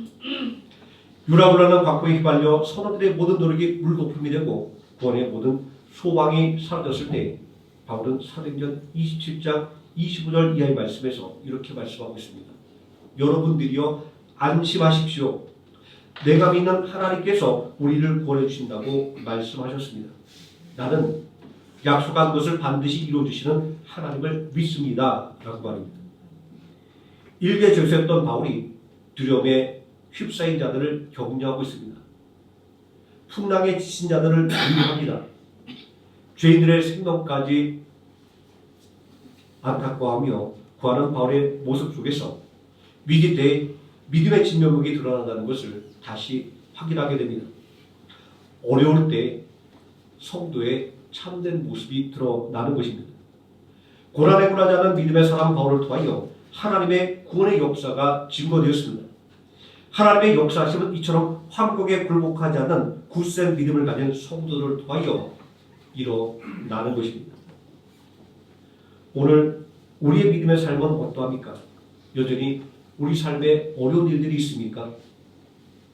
Speaker 1: 유라굴라는 광풍에 휘말려 선원들의 모든 노력이 물거품이 되고 구원의 모든 소망이 사라졌을 때 바울은 사도행전 27장 25절 이하의 말씀에서 이렇게 말씀하고 있습니다. 여러분들이여 안심하십시오. 내가 믿는 하나님께서 우리를 구원해 주신다고 말씀하셨습니다. 나는 약속한 것을 반드시 이루어주시는 하나님을 믿습니다. 라고 말합니다. 일개 죄수였던 바울이 두려움에 휩싸인 자들을 격려하고 있습니다. 풍랑에 지친 자들을 위로합니다. 죄인들의 생명까지 안타까워하며 구하는 바울의 모습 속에서 위기 때 믿음의 진면목이 드러난다는 것을 다시 확인하게 됩니다. 어려울 때 성도의 참된 모습이 드러나는 것입니다. 고난에 굴하지 않은 믿음의 사람 바울을 통하여 하나님의 구원의 역사가 증거되었습니다. 하나님의 역사하심은 이처럼 환국에 굴복하지 않는 굳센 믿음을 가진 성도들을 통하여 일어나는 것입니다. 오늘 우리의 믿음의 삶은 어떠합니까? 여전히 우리 삶에 어려운 일들이 있습니까?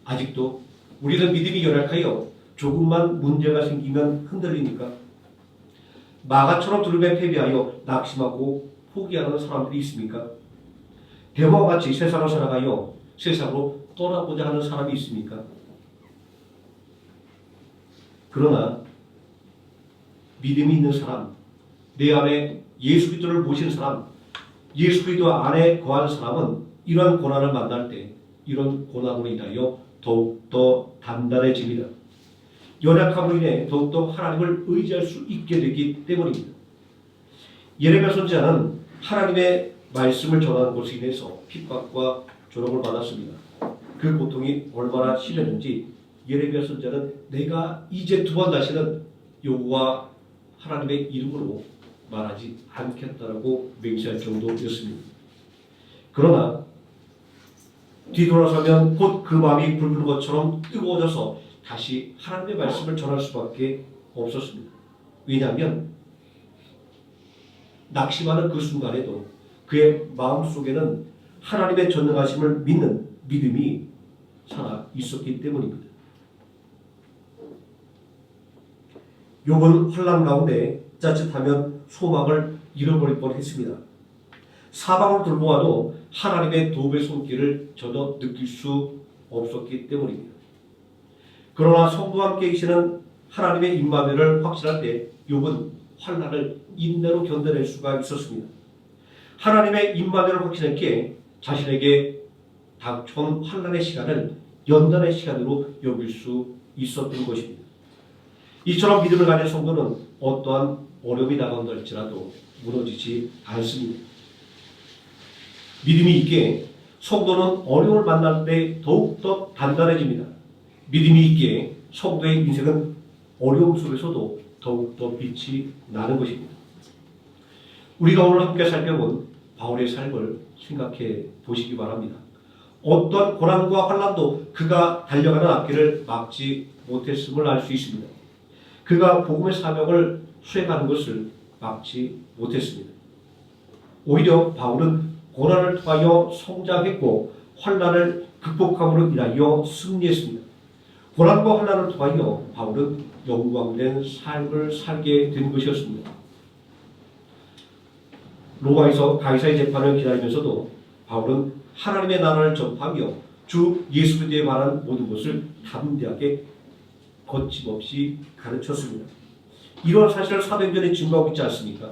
Speaker 1: 아직도 우리는 믿음이 열악하여 조금만 문제가 생기면 흔들립니까? 마가처럼 두려움에 패배하여 낙심하고 포기하는 사람들이 있습니까? 대마와 같이 세상을 살아가여 세상으로 떠나고자 하는 사람이 있습니까? 그러나 믿음이 있는 사람, 내 안에 예수 그리스도를 모신 사람, 예수 그리스도 안에 거하는 사람은 이러한 고난을 만날 때 이런 고난으로 인하여 더욱더 단단해집니다. 연약함으로 인해 더욱더 하나님을 의지할 수 있게 되기 때문입니다. 예레미야 선지자는 하나님의 말씀을 전하는 것에 인해서 핍박과 조롱을 받았습니다. 그 고통이 얼마나 심했는지 예레미야 선지자는 내가 이제 두 번 다시는 여호와 하나님의 이름으로 말하지 않겠다라고 맹세할 정도였습니다. 그러나 뒤돌아서면 곧 그 마음이 불붙는 것처럼 뜨거워져서 다시 하나님의 말씀을 전할 수밖에 없었습니다. 왜냐하면 낙심하는 그 순간에도 그의 마음속에는 하나님의 전능하심을 믿는 믿음이 살아 있었기 때문입니다. 욥은 환난 가운데 자칫하면 소망을 잃어버릴 뻔했습니다. 사방을 돌보아도 하나님의 도움의 손길을 전혀 느낄 수 없었기 때문입니다. 그러나 성도와 함께 계시는 하나님의 임마누엘을 확신할 때 욥은 환난을 인내로 견뎌낼 수가 있었습니다. 하나님의 임마누엘을 확신했기에 자신에게 닥쳐온 환난의 시간을 연단의 시간으로 여길 수 있었던 것입니다. 이처럼 믿음을 가진 성도는 어떠한 어려움이 다가온다 할지라도 무너지지 않습니다. 믿음이 있기에 성도는 어려움을 만날 때 더욱더 단단해집니다. 믿음이 있기에 성도의 인생은 어려움 속에서도 더욱더 빛이 나는 것입니다. 우리가 오늘 함께 살펴본 바울의 삶을 생각해 보시기 바랍니다. 어떤 고난과 환난도 그가 달려가는 앞길을 막지 못했음을 알 수 있습니다. 그가 복음의 사명을 수행하는 것을 막지 못했습니다. 오히려 바울은 고난을 통하여 성장했고 환난을 극복함으로 인하여 승리했습니다. 고난과 환난을 통하여 바울은 영광된 삶을 살게 된 것이었습니다. 로마에서 가이사의 재판을 기다리면서도 바울은 하나님의 나라를 전파하며 주 예수 그리스도에 관한 모든 것을 담대하게 거침없이 가르쳤습니다. 이런 사실을 사도행전에 증거하고 있지 않습니까?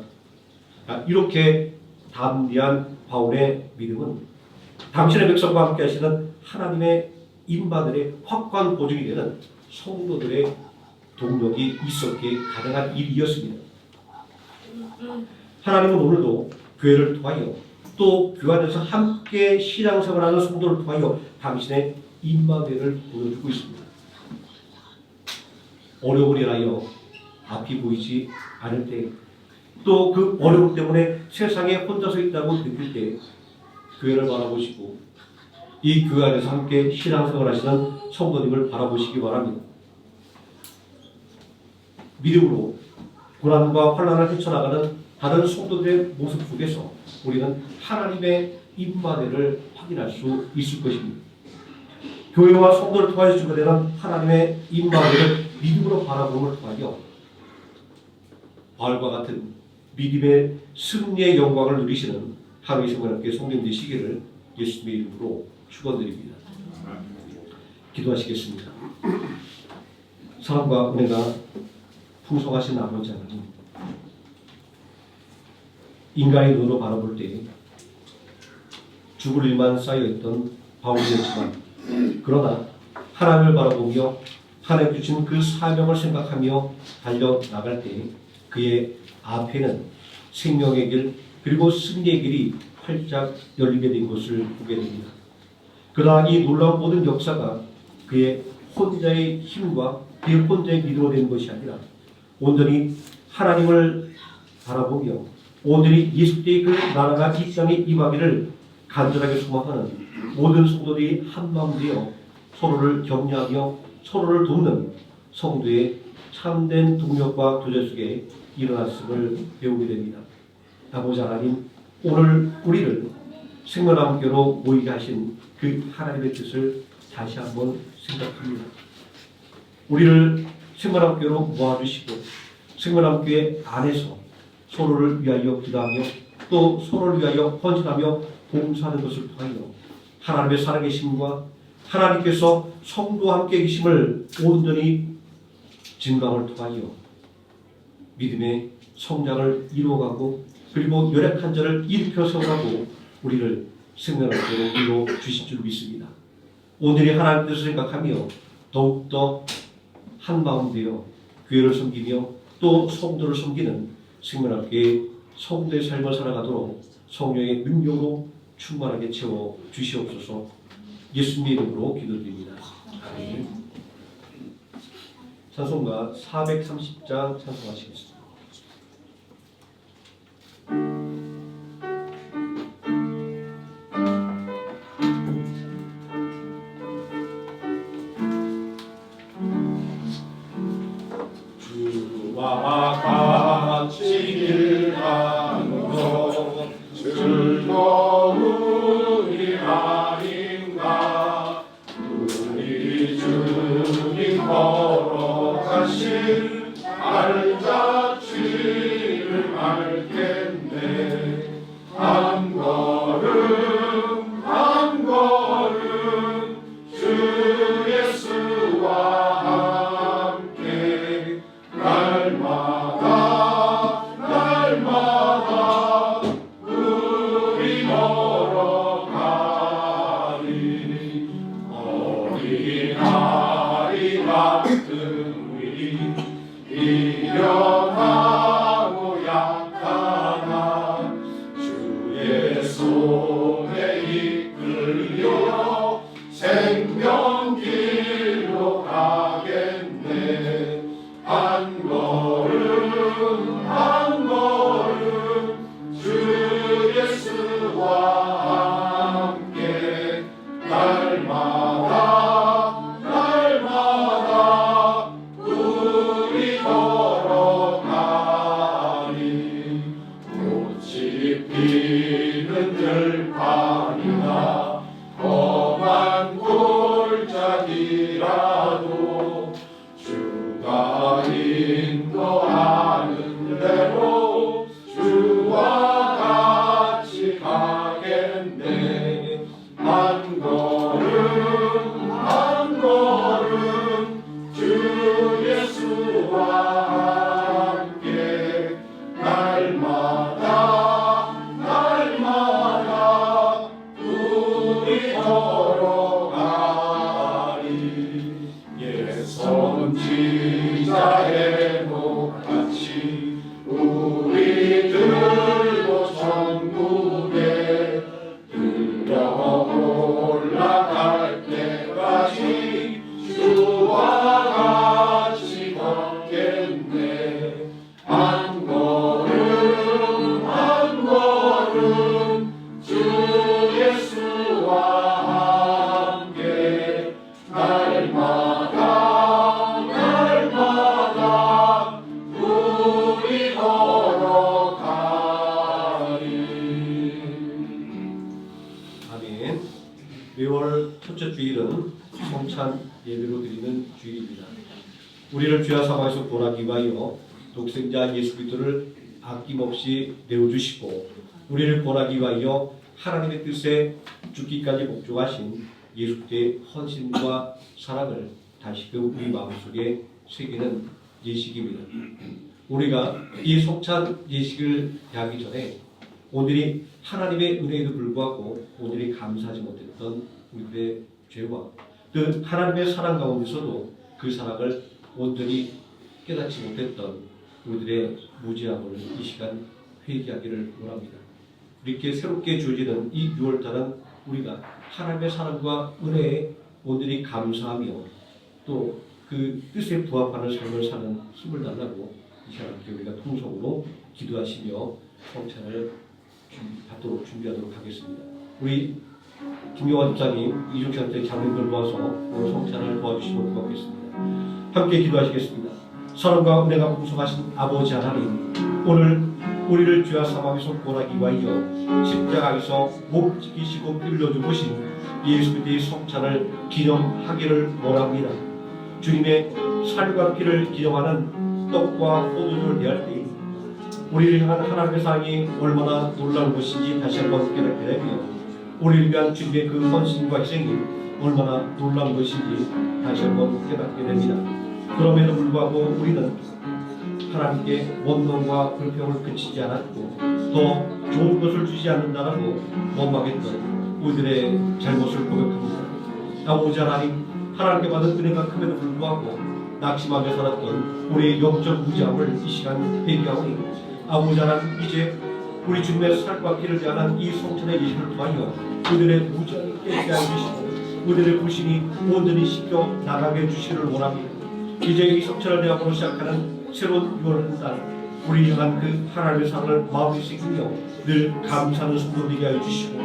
Speaker 1: 이렇게 담대한 바울의 믿음은 당신의 백성과 함께 하시는 하나님의 임마누엘의 확고한 보증이 되는 성도들의 동력이 있었기에 가능한 일이었습니다. 하나님은 오늘도 교회를 통하여 또 교회 안에서 함께 신앙생활하는 성도를 통하여 당신의 임마누엘을 보여주고 있습니다. 어려움을 인하여 앞이 보이지 않을 때, 또 그 어려움 때문에 세상에 혼자서 있다고 느낄 때 교회를 바라보시고 이 교회 안에서 함께 신앙생활 하시는 성도님을 바라보시기 바랍니다. 믿음으로 고난과 환난을 헤쳐나가는 다른 성도들의 모습 속에서 우리는 하나님의 임마누엘을 확인할 수 있을 것입니다. 교회와 성도를 통하여 증거되는 하나님의 임마누엘을 믿음으로 바라봄을 통하여 바울과 같은 믿음의 승리의 영광을 누리시는 하루의 생활함께 성령 되시기를 예수님의 이름으로 축원드립니다. 기도하시겠습니다. 사랑과 은혜가 풍성하신 아버지 하나님, 인간의 눈으로 바라볼 때 죽을 일만 쌓여있던 바울이었지만, 그러나 하나님을 바라보며 하나님 주신 그 사명을 생각하며 달려나갈 때 그의 앞에는 생명의 길 그리고 승리의 길이 활짝 열리게 된 것을 보게 됩니다. 그러나 이 놀라운 모든 역사가 그의 혼자의 힘과 그의 혼자의 믿음으로 된 것이 아니라 온전히 하나님을 바라보며 온전히 예수님의 그 나라가 이 땅에 임하기를 간절하게 소망하는 모든 성도들이 한마음 되어 서로를 격려하며 서로를 돕는 성도의 참된 동력과 도전 속에 일어났음을 배우게 됩니다. 아버지 하나님, 오늘 우리를 생명함교로 모이게 하신 그 하나님의 뜻을 다시 한번 생각합니다. 우리를 생명함교로 모아주시고 생명함교회 안에서 서로를 위하여 기도하며 또 서로를 위하여 헌신하며 봉사하는 것을 통하여 하나님의 살아계심과 하나님께서 성도와 함께 계심을 온전히 증강을 통하여 믿음의 성장을 이루어가고 그리고 열악한 자를 일으켜 세워가고 우리를 생명함교로 이루어 주실 줄 믿습니다. 오늘이 하나님 뜻을 생각하며 더욱더 한마음 되어 교회를 섬기며 또 성도를 섬기는 생명함교의 성도의 삶을 살아가도록 성령의 능력으로 충만하게 채워 주시옵소서. 예수님의 이름으로 기도드립니다. 아멘. 찬송가 430장 찬송하시겠습니다.
Speaker 2: 주와 같이 일하는 즐거움이 아닌가. 우리 주님 걸어가신 알자취를 알겠네. 한 걸음 한 걸음 주 예수와 함께 날마다 날마다 우리 걸어가리. 어린아이 같은 우리 미련하고 약하나 주의 손에 이끌려 생명길로 가겠네. 한 걸음 한 걸음 주 예수와 함께 날마다 날마다 우리 걸어가리. 꽃이 피는 들판이나 험한 골짜기라도 주가 인도하는 대로 주와 같이 가겠네. 한 걸음 한 걸음 주 예수와 함께 날마다 날마다 우리 걸어가리. 옛 선지자의 목같이 우리들도 천국에 들어 올라갈 때까지 주와 같이 걷겠네. 한 걸음 한 걸음 주 예수와 함께 날마다 날마다 우리 걸어가리.
Speaker 1: 아멘. 매월 첫째 주일은 성찬 예배로 드리는 주일입니다. 우리를 죄와 사망에서 구원하기 위하여 독생자 예수 그리스도를 아낌없이 내어주시고 우리를 구원하기 위하여 하나님의 뜻에 죽기까지 목적하신 예수의 헌신과 사랑을 다시금 우리 마음속에 새기는 예식입니다. 우리가 이 속찬 예식을 하기 전에 오늘이 하나님의 은혜에도 불구하고 오늘이 감사하지 못했던 우리들의 죄와 그 하나님의 사랑 가운데서도 그 사랑을 온전히 깨닫지 못했던 우리들의 무지함을 이 시간 회개하기를 원합니다. 이렇게 새롭게 주어지는 이 6월달은 우리가 하나님의 사랑과 은혜에 온전히 감사하며 또 그 뜻에 부합하는 삶을 사는 힘을 달라고 이 시간 우리가 통성으로 기도하시며 성찬을 받도록 준비하도록 하겠습니다. 우리 김용환 집사님, 이중찬 때 장면들 모아서 오늘 성찬을 도와주시면 고맙겠습니다. 함께 기도하시겠습니다. 사랑과 은혜가 풍성하신 아버지 하나님, 오늘 우리를 죄와 사망에서 구원하기 위하여 십자가에서 목 지키시고 피 흘려 죽으신 예수 그리스도의 성찬을 기념하기를 원합니다. 주님의 살과 피를 기념하는 떡과 포도주를 대할 때 우리를 향한 하나님의 사랑이 얼마나 놀라운 것인지 다시 한번 깨닫게 되며 우리를 위한 주님의 그 헌신과 희생이 얼마나 놀라운 것인지 다시 한번 깨닫게 됩니다. 그럼에도 불구하고 우리는 하나님께 원망과 불평을 그치지 않았고 더 좋은 것을 주지 않는다라고 원망했던 우리들의 잘못을 고백합니다. 아버지 하나님, 하나님께 받은 은혜가 큼에도 불구하고 낙심하며 살았던 우리의 영적 무지함을 이 시간 회개하오니 아버지 하나님, 이제 우리 주님의 살과 피를 대하는 이 성찬의 예식을 통하여 우리들의 무지함을 깨닫게 해주시고 우리들의 불신이 온전히 씻겨 나가게 해주시기를 원합니다. 이제 이 성찬을 대하고 시작하는 새로운 6월 한 달 우리 향한 그 하나님의 사랑을 마음에 새기며 늘 감사하는 성도 되게 하여 주시고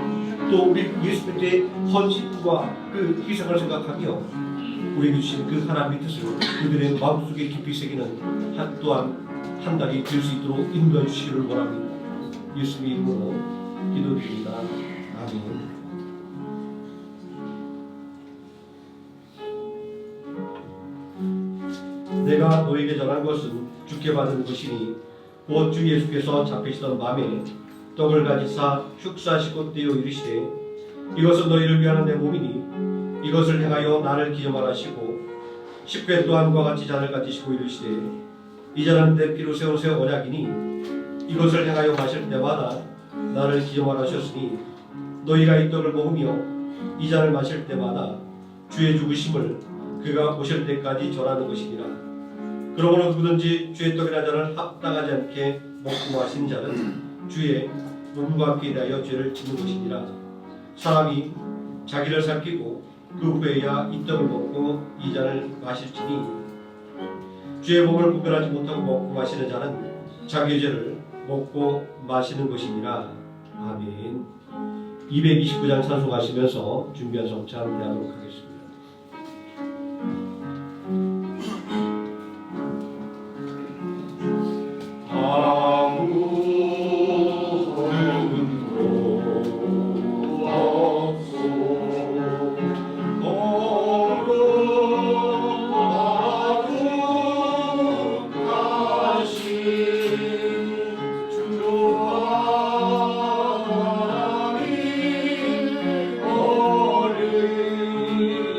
Speaker 1: 또 우리 예수 그리스도의 헌신과 그 희생을 생각하며 우리에게 주신 그 하나님의 뜻을 그들의 마음속에 깊이 새기는 또한 한 달이 될 수 있도록 인도해 주시기를 원합니다. 예수님의 이름으로 기도드립니다. 아멘. 내가 너에게 전한 것은 주께 받은 것이니 곧 주 예수께서 잡히시던 밤에 떡을 가지사 축사하시고 떼어 이르시되 이것은 너희를 위하는 내 몸이니 이것을 행하여 나를 기념하라 하시고 십궤 또한 그와 같이 잔을 가지시고 이르시되 이 잔은 내 피로 세운 새 언약이니 이것을 행하여 마실 때마다 나를 기념하라 하셨으니 너희가 이 떡을 먹으며 이 잔을 마실 때마다 주의 죽으심을 그가 오실 때까지 전하는 것이니라. 그러므로 누구든지 주의 떡이나 잔을 합당하지 않게 먹고 마신 자는 주의 몸과 피에 대하여 죄를 짓는 것이니라. 사람이 자기를 살피고 그 후에야 이 떡을 먹고 이 잔을 마실지니 주의 몸을 구별하지 못하고 먹고 마시는 자는 자기의 죄를 먹고 마시는 것이니라. 아멘. 229장 찬송하시면서 준비한 성찬 함께하도록 하겠습니다.
Speaker 2: 주와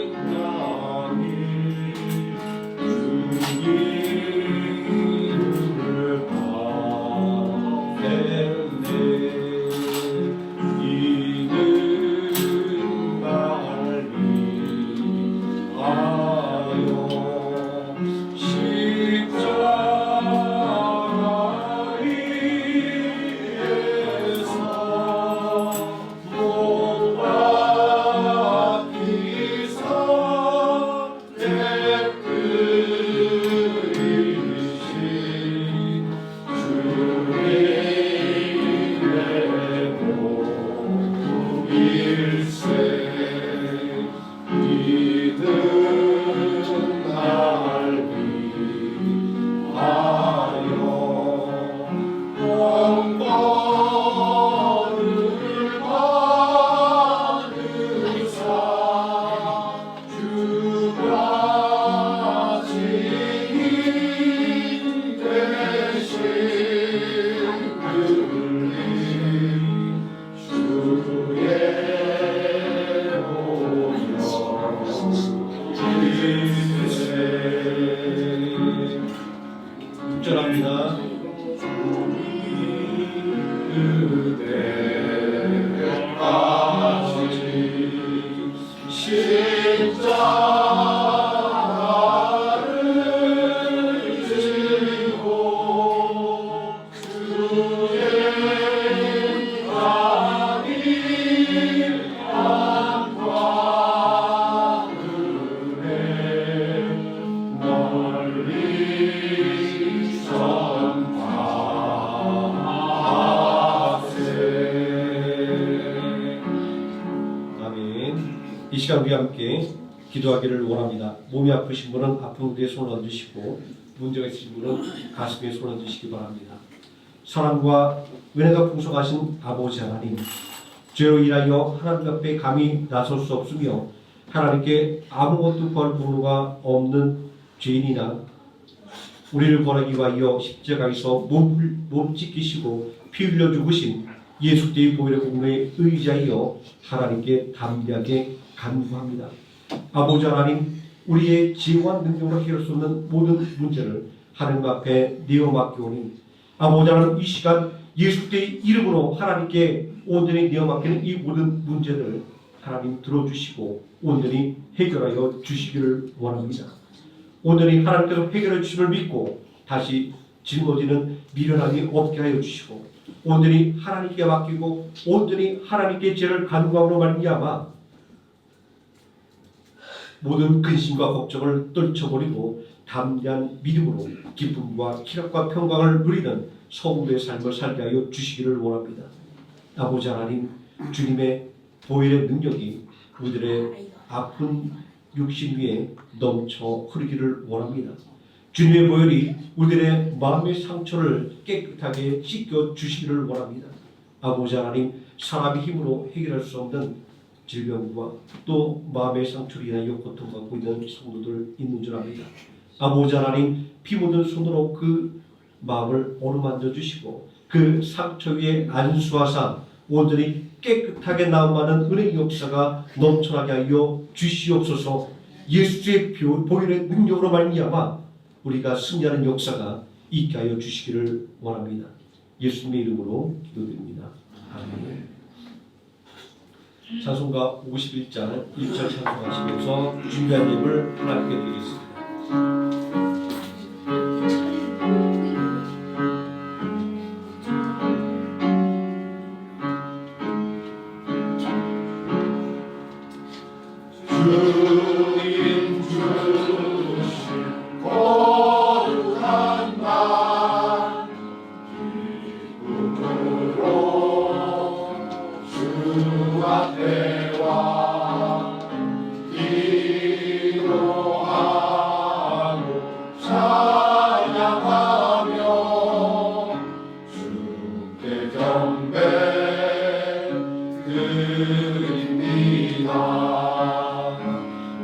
Speaker 1: 시간 우리 함께 기도하기를 원합니다. 몸이 아프신 분은 아픈 곳에 손을 얹으시고 문제가 있으신 분은 가슴에 손을 얹으시기 바랍니다. 사랑과 은혜가 풍성하신 아버지 하나님, 죄로 인하여 하나님 앞에 감히 나설 수 없으며 하나님께 아무것도 구할 공로가 없는 죄인이나 우리를 구하기 위하여 십자가에서 몸 찢기시고 피 흘려 죽으신 예수 그리스도의 보혈의 공로에 의지하여 하나님께 담대하게 간구합니다. 아버지 하나님, 우리의 지혜와 능력으로 해결할 수 없는 모든 문제를 하나님 앞에 내어 맡기오니 아버지 하나님, 이 시간 예수 그리스도의 이름으로 하나님께 온전히 내어 맡기는 이 모든 문제를 하나님 들어주시고 온전히 해결하여 주시기를 원합니다. 온전히 하나님께서 해결해 주심을 믿고 다시 짊어지는 미련함이 없게 하여 주시고 온전히 하나님께 맡기고 온전히 하나님께 죄를 간구함으로 말미암아 모든 근심과 걱정을 떨쳐버리고 담대한 믿음으로 기쁨과 희락과 평강을 누리는 성도의 삶을 살게 하여 주시기를 원합니다. 아버지 하나님, 주님의 보혈의 능력이 우리들의 아픈 육신 위에 넘쳐 흐르기를 원합니다. 주님의 보혈이 우리들의 마음의 상처를 깨끗하게 씻겨 주시기를 원합니다. 아버지 하나님, 사람의 힘으로 해결할 수 없는 질병과 또 마음의 상처로 인하여 고통받고 있는 성도들 있는 줄 압니다. 아버지 하나님, 피 묻은 손으로 그 마음을 어루만져 주시고 그 상처 위에 안수하사 온전히 깨끗하게 나음하는 은혜의 역사가 넘쳐나게 하여 주시옵소서. 예수의 보혈의 능력으로 말미암아 우리가 승리하는 역사가 있게 하여 주시기를 원합니다. 예수님의 이름으로 기도드립니다. 아멘. 찬송가 51장 1절 찬송하시면서 준비한 예물 하나님께 드리겠습니다.
Speaker 2: 주님 주신 거룩한 날 기쁨으로 주 앞에 와 기도하고 찬양하며 주께 경배 드립니다.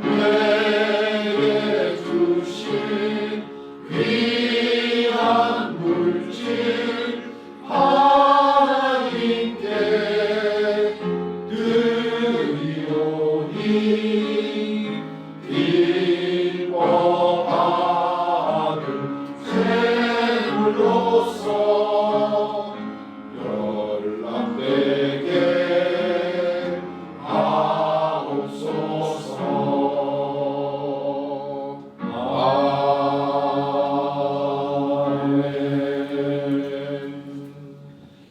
Speaker 2: 내게 주신 귀한 물질 하나님께 드리오니 기뻐받은 제물로서 연락되게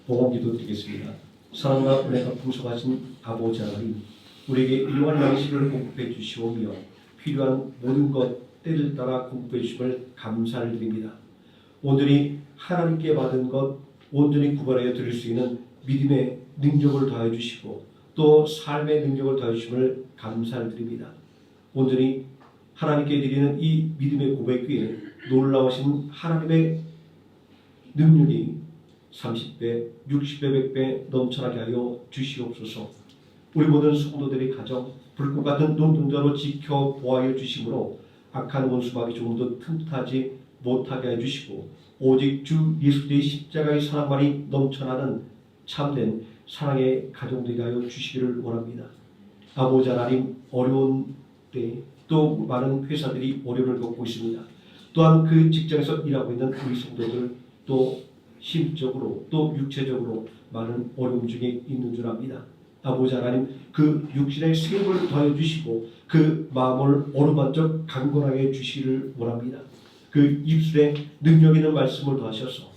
Speaker 1: 복음기도 드리겠습니다. 사랑과 은혜가 풍성하신 아버지 하나님, 우리에게 일용할 양식을 공급해 주시오며 필요한 모든 것 때를 따라 공급해 주심을 감사를 드립니다. 온전히 하나님께 받은 것 온전히 구별하여 드릴 수 있는 믿음의 능력을 더해 주시고 또 삶의 능력을 더해 주심을 감사를 드립니다. 온전히 하나님께 드리는 이 믿음의 고백 위에 놀라우신 하나님의 능력이 30배, 60배, 100배 넘쳐나게 하여 주시옵소서. 우리 모든 성도들의 가정 불꽃 같은 눈동자로 지켜보아여 주심으로 악한 원수막이 조금도 틈타지 못하게 해주시고 오직 주 예수의 십자가의 사랑만이 넘쳐나는 참된 사랑의 가정되게 하여 주시기를 원합니다. 아버지 하나님, 어려운 때 또 많은 회사들이 어려움을 겪고 있습니다. 또한 그 직장에서 일하고 있는 우리 성도들 또 심적으로 또 육체적으로 많은 어려움 중에 있는 줄 압니다. 아버지 하나님, 그 육신의 생업을 더해 주시고 그 마음을 어루만져 강건하게 해주시기를 원합니다. 그 입술에 능력 있는 말씀을 더하셔서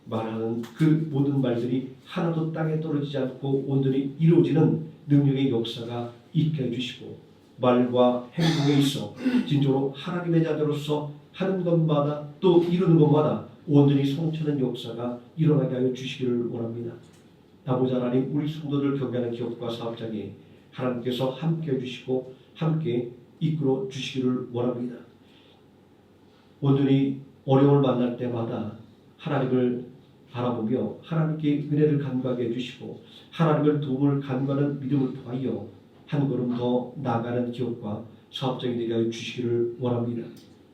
Speaker 1: 말하는 그 모든 말들이 하나도 땅에 떨어지지 않고 온전히 이루어지는 능력의 역사가 있게 해주시고 말과 행동에 있어 진정으로 하나님의 자녀로서 하는 것마다 또 이루는 것마다 온전히 성취하는 역사가 일어나게 하여 주시기를 원합니다. 아버지 하나님, 우리 성도들 경배하는 기업과 사업장에 하나님께서 함께 해주시고 함께 이끌어 주시기를 원합니다. 온전히 어려움을 만날 때마다 하나님을 바라보며 하나님께 은혜를 간구하게 해주시고 하나님을 도움을 간구하는 믿음을 통하여 한 걸음 더 나아가는 기업과 사업장이 되게 하여 주시기를 원합니다.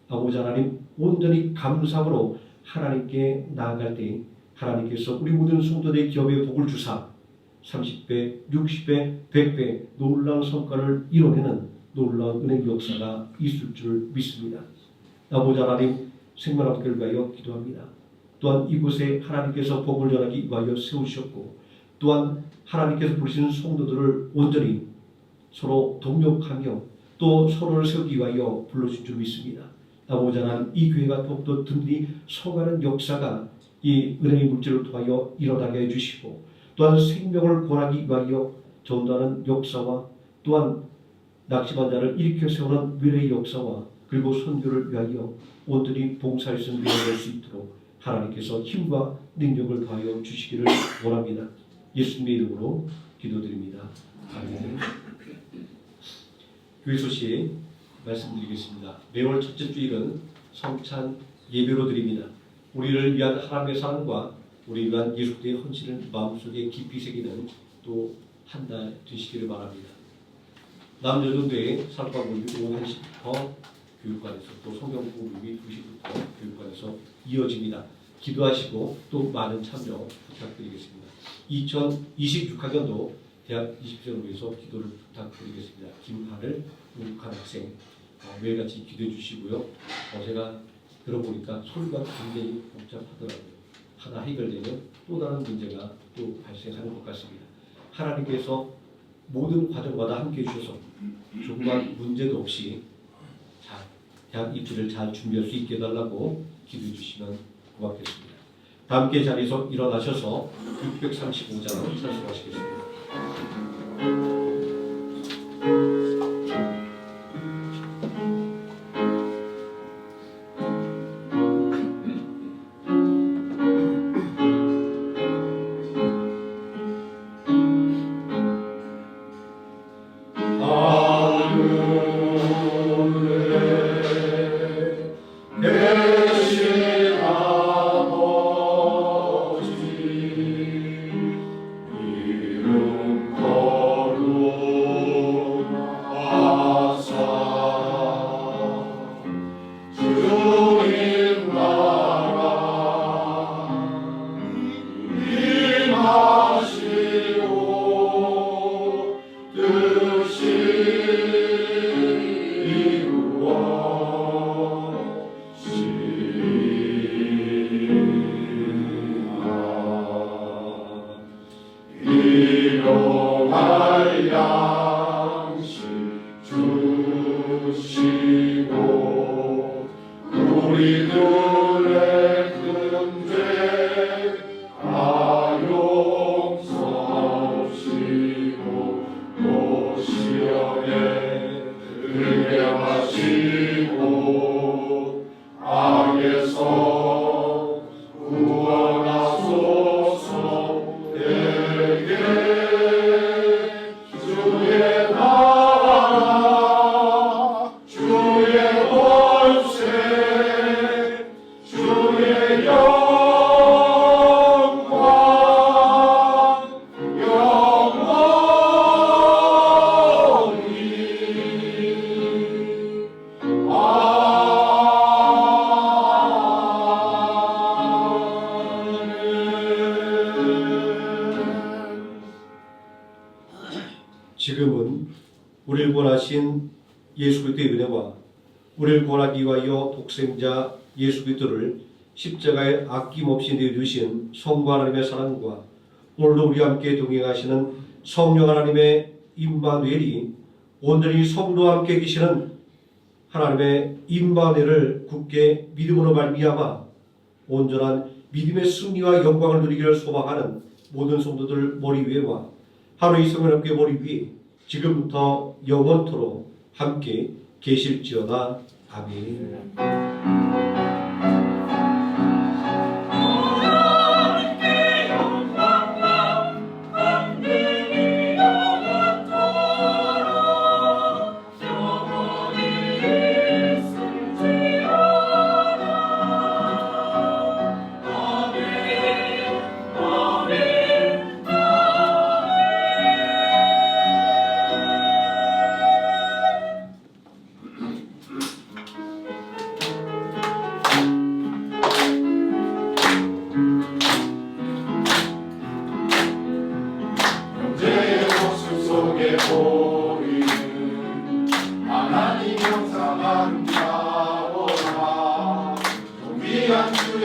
Speaker 1: 아버지 하나님, 온전히 감사함으로 하나님께 나아갈 때 하나님께서 우리 모든 성도들의 기업에 복을 주사 30배, 60배, 100배 놀라운 성과를 이뤄내는 놀라운 은혜 역사가 있을 줄 믿습니다. 아버지 하나님, 생명학교를 위하여 기도합니다. 또한 이곳에 하나님께서 복을 전하기 위하여 세우셨고 또한 하나님께서 부르시는 성도들을 온전히 서로 동력하며 또 서로를 세우기 위하여 불러주신 줄 믿습니다. 아버지 하나님, 이 교회가 더욱더 든든히 서가는 역사가 이 은혜의 물질을 통하여 일어나게 해주시고 또한 생명을 권하기 위하여 전도하는 역사와 또한 낙심한 자를 일으켜 세우는 미래의 역사와 그리고 선교를 위하여 온전히 봉사할 수 있는 미래가 될 수 있도록 하나님께서 힘과 능력을 더하여 주시기를 원합니다. 예수님의 이름으로 기도드립니다. 아멘. 교회 소식 말씀드리겠습니다. 매월 첫째 주일은 성찬 예배로 드립니다. 우리를 위한 하나님의 사랑과 우리를 위한 예수 그리스도의 헌신을 마음속에 깊이 새기는 또 한 달 되시기를 바랍니다. 남여전도회 사랑과 모임이 오후 1시부터 교육관에서 또 성경 공부이 2시부터 교육관에서 이어집니다. 기도하시고 또 많은 참여 부탁드리겠습니다. 2026학년도 대학 20전을 위해서 기도를 부탁드리겠습니다. 김하늘 우국한 학생 매일같이 기도해 주시고요. 제가 들어보니까 소리가 굉장히 복잡하더라고요. 하나 해결되면 또 다른 문제가 또 발생하는 것 같습니다. 하나님께서 모든 과정마다 함께해 주셔서 조금만 문제도 없이 대학 입시를 잘 준비할 수 있게 해달라고 기도해 주시면 고맙겠습니다. 다 함께 자리에서 일어나셔서 635장 찬송하시겠습니다. 지금은 우리를 구원하신 예수 그리스도의 은혜와 우리를 구원하기 위하여 독생자 예수 그리스도를 십자가에 아낌없이 내어주신 성부 하나님의 사랑과 오늘도 우리와 함께 동행하시는 성령 하나님의 임마누엘이 온전히 성도와 함께 계시는 하나님의 임마누엘을 굳게 믿음으로 말미암아 온전한 믿음의 승리와 영광을 누리기를 소망하는 모든 성도들 머리 위에와 하루의 성령님께 머리 위에 지금부터 영원토록 함께 계실지어다. 아멘.
Speaker 3: 함께 영원토록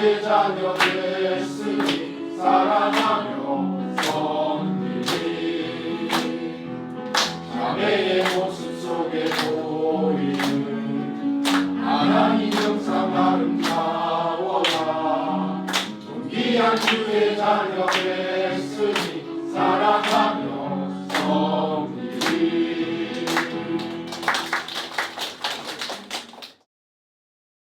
Speaker 2: 주의 자녀 됐으니 사랑하며 섬기리. 자매의 모습 속에 보이는 하나님 형상 아름다워라. 존귀한 주의 자녀 됐으니